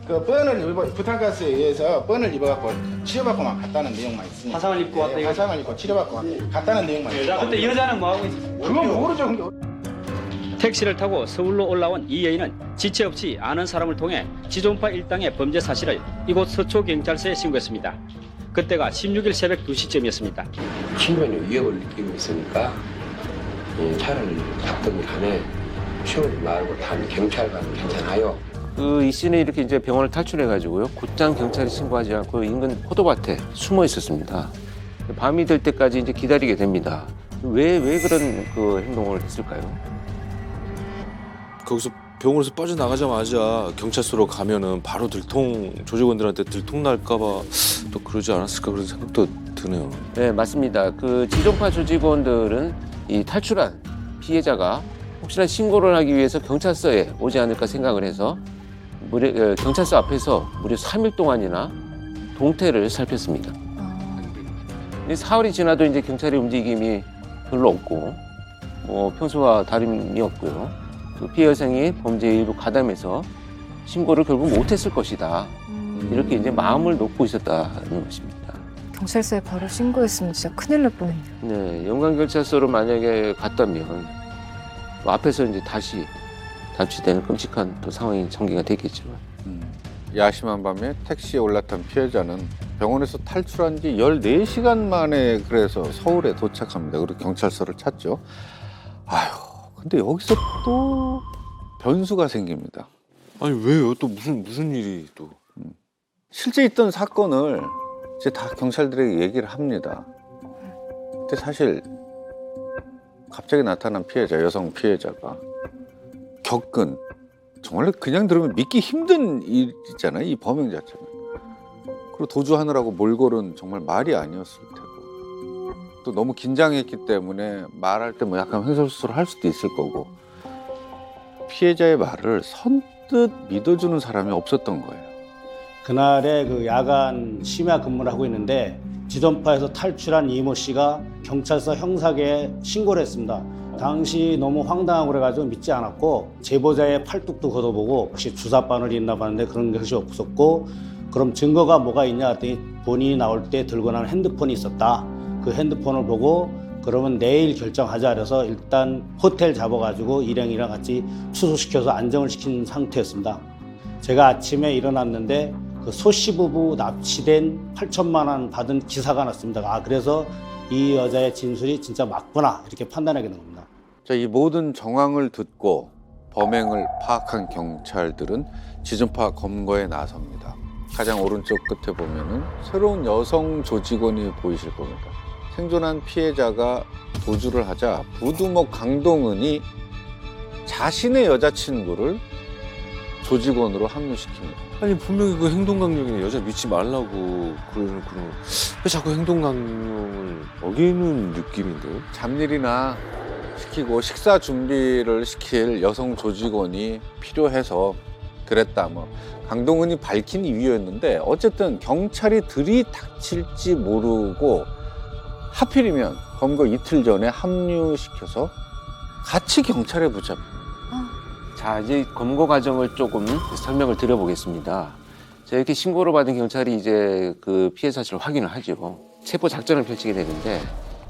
M: 그 뻔을 부탄가스에 의해서 뻔을 입어갖고 치료받고만 갔다는 내용만 있습니다.
K: 화상을 입고 왔다.
M: 화상을 입고 치료받고 갔다는 내용만 있습니다.
K: 그때 여자는 뭐 하고 있었어요?
M: 그건 모르죠.
U: 택시를 타고 서울로 올라온 이 여인은 지체 없이 아는 사람을 통해 지존파 일당의 범죄 사실을 이곳 서초경찰서에 신고했습니다. 그때가 16일 새벽 2시쯤이었습니다.
E: 신변이 위협을 느끼고 있으니까 차를 잡든지 간에 치우지 말고 단 경찰 가면 괜찮아요. 이 씨는 이렇게 이제 병원을 탈출해가지고요. 곧장 경찰에 신고하지 않고 인근 포도밭에 숨어 있었습니다. 밤이 될 때까지 이제 기다리게 됩니다. 왜 그런 그 행동을 했을까요?
J: 거기서 병원에서 빠져나가자마자 경찰서로 가면은 바로 조직원들한테 들통 날까봐 또 그러지 않았을까 그런 생각도 드네요.
E: 네, 맞습니다. 그 지존파 조직원들은 이 탈출한 피해자가 혹시나 신고를 하기 위해서 경찰서에 오지 않을까 생각을 해서 경찰서 앞에서 무려 3일 동안이나 동태를 살폈습니다. 사흘이 지나도 이제 경찰의 움직임이 별로 없고 평소와 다름이 없고요. 그 피해 여성이 범죄에 일부 가담해서 신고를 결국 못했을 것이다. 이렇게 이제 마음을 놓고 있었다는 것입니다.
D: 경찰서에 바로 신고했으면 진짜 큰일 날 뻔했네요.
E: 네, 영광경찰서로 만약에 갔다면 앞에서 이제 다시납치되는 끔찍한 또 상황이 전개가 됐겠죠.
G: 야심한 밤에 택시에 올랐던 피해자는 병원에서 탈출한 지 14시간 만에 그래서 서울에 도착합니다. 그리고 경찰서를 찾죠. 근데 여기서 또 변수가 생깁니다.
J: 아니 왜요? 또 무슨 일이 또?
G: 실제 있던 사건을 이제 다 경찰들에게 얘기를 합니다. 근데 사실 갑자기 나타난 여성 피해자가 겪은 정말 그냥 들으면 믿기 힘든 일이잖아요. 이 범행 자체는. 그리고 도주하느라고 몰골은 정말 말이 아니었을 테고 또 너무 긴장했기 때문에 말할 때 뭐 약간 횡설수설 할 수도 있을 거고 피해자의 말을 선뜻 믿어주는 사람이 없었던 거예요.
T: 그날에 그 야간 심야 근무를 하고 있는데 지존파에서 탈출한 이모 씨가 경찰서 형사계에 신고를 했습니다. 당시 너무 황당하고 그래가지고 믿지 않았고 제보자의 팔뚝도 걷어보고 혹시 주사바늘이 있나 봤는데 그런 것이 없었고 그럼 증거가 뭐가 있냐 했더니 본인이 나올 때 들고 나온 핸드폰이 있었다. 그 핸드폰을 보고 그러면 내일 결정하자 그래서 일단 호텔 잡아가지고 일행이랑 같이 수소시켜서 안정을 시킨 상태였습니다. 제가 아침에 일어났는데 그 소씨 부부 납치된 8천만 원 받은 기사가 났습니다. 그래서 이 여자의 진술이 진짜 맞구나 이렇게 판단하게 된 겁니다.
G: 자, 이 모든 정황을 듣고 범행을 파악한 경찰들은 지존파 검거에 나섭니다. 가장 오른쪽 끝에 보면은 새로운 여성 조직원이 보이실 겁니다. 생존한 피해자가 도주를 하자 부두목 강동은이 자신의 여자친구를 조직원으로 합류시킵니다.
J: 아니 분명히 그 행동강령에 여자 믿지 말라고 그러는 왜 자꾸 행동강령을 어기는 느낌인데요?
G: 잡일이나 시키고 식사 준비를 시킬 여성 조직원이 필요해서 그랬다. 강동은이 밝힌 이유였는데 어쨌든 경찰이 들이닥칠지 모르고 하필이면 검거 이틀 전에 합류시켜서 같이 경찰에 붙잡힙니다.
E: 자, 이제 검거 과정을 조금 설명을 드려보겠습니다. 자, 이렇게 신고를 받은 경찰이 이제 그 피해 사실을 확인을 하죠. 체포 작전을 펼치게 되는데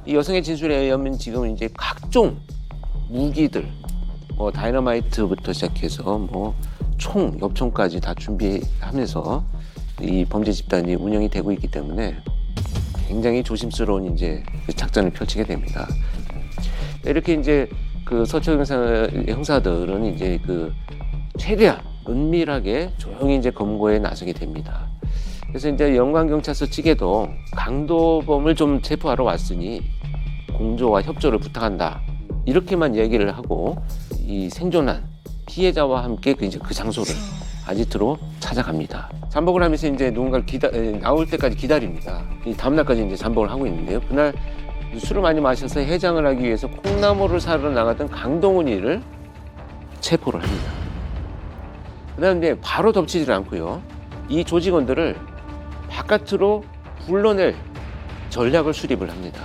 E: 이 여성의 진술에 의하면 지금 이제 각종 무기들, 다이너마이트부터 시작해서 총, 엽총까지 다 준비하면서 이 범죄 집단이 운영이 되고 있기 때문에 굉장히 조심스러운 이제 작전을 펼치게 됩니다. 이렇게 이제 그 서초 형사들은 이제 그 최대한 은밀하게 조용히 이제 검거에 나서게 됩니다. 그래서 이제 영광경찰서 측에도 강도범을 좀 체포하러 왔으니 공조와 협조를 부탁한다. 이렇게만 얘기를 하고 이 생존한 피해자와 함께 이제 그 장소를 아지트로 찾아갑니다. 잠복을 하면서 이제 누군가를 나올 때까지 기다립니다. 이 다음 날까지 이제 잠복을 하고 있는데요. 그날 술을 많이 마셔서 해장을 하기 위해서 콩나물을 사러 나갔던 강동훈이를 체포를 합니다. 그다음에 바로 덮치지를 않고요. 이 조직원들을 바깥으로 불러낼 전략을 수립을 합니다.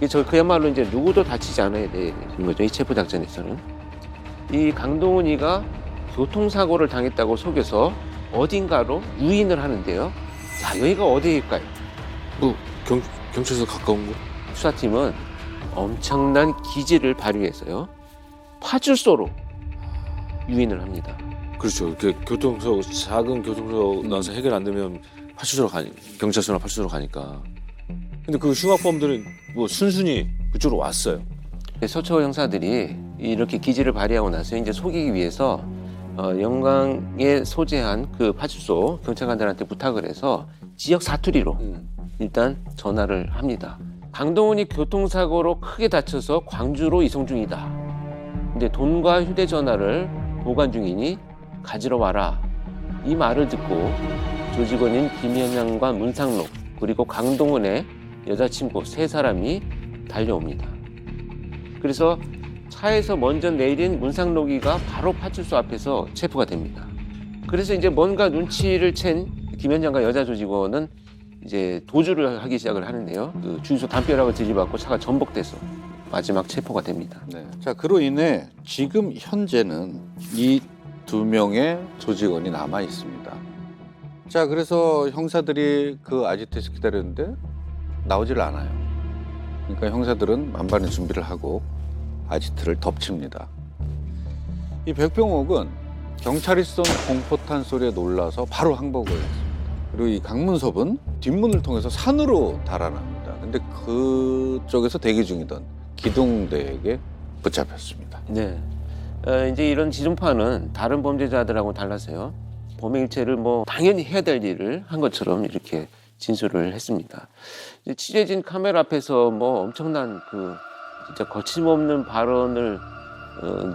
E: 이게 그야말로 이제 누구도 다치지 않아야 되는 거죠. 이 체포 작전에서는. 이 강동훈이가 교통사고를 당했다고 속여서 어딘가로 유인을 하는데요. 자, 여기가 어디일까요?
J: 뭐 경찰서 가까운 곳?
E: 수사팀은 엄청난 기지를 발휘해서요. 파출소로 유인을 합니다.
J: 그렇죠. 이렇게 작은 교통사고 나서 해결 안 되면 경찰서나 파출소로 가니까. 근데 그 흉악범들은 뭐 순순히 그쪽으로 왔어요.
E: 서초 형사들이 이렇게 기지를 발휘하고 나서 이제 속이기 위해서 영광에 소재한 그 파출소 경찰관들한테 부탁을 해서 지역 사투리로 일단 전화를 합니다. 강동훈이 교통사고로 크게 다쳐서 광주로 이송 중이다. 근데 돈과 휴대전화를 보관 중이니 가지러 와라. 이 말을 듣고 조직원인 김현양과 문상록 그리고 강동훈의 여자친구 3사람이 달려옵니다. 그래서 차에서 먼저 내린 문상록이가 바로 파출소 앞에서 체포가 됩니다. 그래서 이제 뭔가 눈치를 챈 김현장과 여자 조직원은 이제 도주를 하기 시작을 하는데요. 그 주유소 담벼락을 들이받고 차가 전복돼서 마지막 체포가 됩니다.
G: 네. 자, 그로 인해 지금 현재는 이 2명의 조직원이 남아 있습니다. 자, 그래서 형사들이 그 아지트에서 기다렸는데 나오질 않아요. 그러니까 형사들은 만반의 준비를 하고 아지트를 덮칩니다. 이 백병옥은 경찰이 쏜 공포탄 소리에 놀라서 바로 항복을 했습니다. 그리고 이 강문섭은 뒷문을 통해서 산으로 달아납니다. 근데 그쪽에서 대기 중이던 기동대에게 붙잡혔습니다.
E: 네. 이제 이런 지존파는 다른 범죄자들하고 달라서요. 범행일체를 뭐 당연히 해야 될 일을 한 것처럼 이렇게 진술을 했습니다. 이제 취재진 카메라 앞에서 뭐 엄청난 그 진짜 거침없는 발언을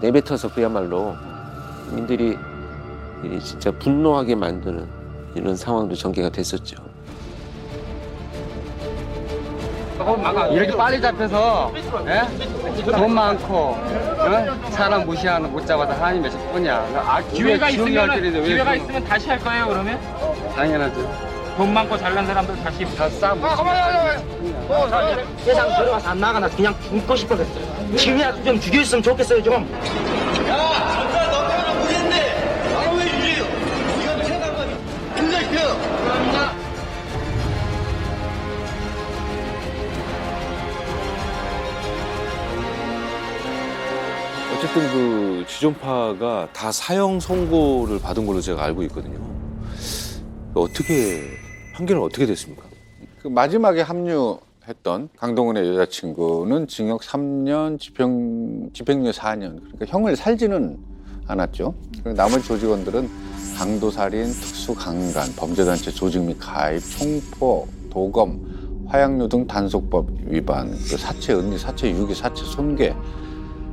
E: 내뱉어서 그야말로 국민들이 진짜 분노하게 만드는 이런 상황도 전개가 됐었죠.
K: 이렇게 빨리 잡혀서 돈 많고 사람 무시하는 못 잡아서 하나님 몇십 분이야.
O: 기회가 있으면 다시 할 거예요, 그러면?
K: 당연하죠.
O: 돈 많고 잘난 사람들 다시
K: 다 싸움.
B: 세상 들어가서 안 나가 나 그냥 죽고 싶어졌어요. 지금이라도 좀 죽여줬으면 좋겠어요 좀.
J: 어쨌든 그 지존파가 다 사형 선고를 받은 걸로 제가 알고 있거든요. 판결은 어떻게 됐습니까?
G: 그 마지막에 합류했던 강동훈의 여자친구는 징역 3년, 집행유예 4년. 그러니까 형을 살지는 않았죠. 나머지 조직원들은 강도살인, 특수강간, 범죄단체 조직 및 가입, 총포, 도검, 화약류 등 단속법 위반, 그 사체 은닉, 사체 유기, 사체 손괴,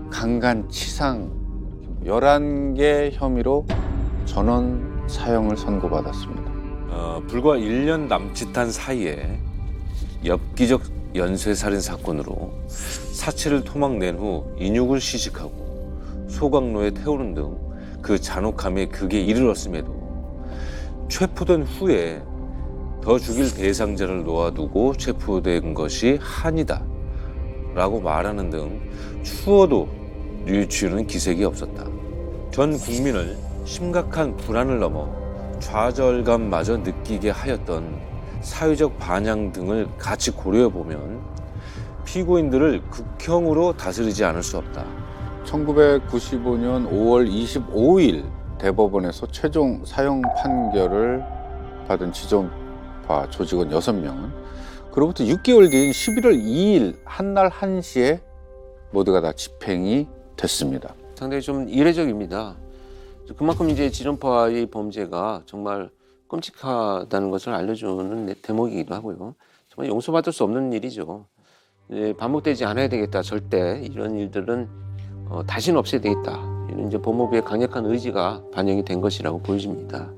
G: 강간치상 11개 혐의로 전원 사형을 선고받았습니다.
J: 불과 1년 남짓한 사이에 엽기적 연쇄살인 사건으로 사체를 토막낸 후 인육을 시식하고 소각로에 태우는 등 그 잔혹함에 극에 이르렀음에도 체포된 후에 더 죽일 대상자를 놓아두고 체포된 것이 한이다 라고 말하는 등 추워도 뉘우치는 기색이 없었다. 전 국민을 심각한 불안을 넘어 좌절감마저 느끼게 하였던 사회적 반향 등을 같이 고려해보면 피고인들을 극형으로 다스리지 않을 수 없다.
G: 1995년 5월 25일 대법원에서 최종 사형 판결을 받은 지존파 조직원 6명은 그로부터 6개월 뒤인 11월 2일 한날 1시에 모두가 다 집행이 됐습니다.
E: 상당히 좀 이례적입니다. 그만큼 이제 지존파의 범죄가 정말 끔찍하다는 것을 알려주는 대목이기도 하고요. 정말 용서받을 수 없는 일이죠. 반복되지 않아야 되겠다. 절대 이런 일들은 다시는 없애야 되겠다. 이런 이제 법무부의 강력한 의지가 반영이 된 것이라고 보여집니다.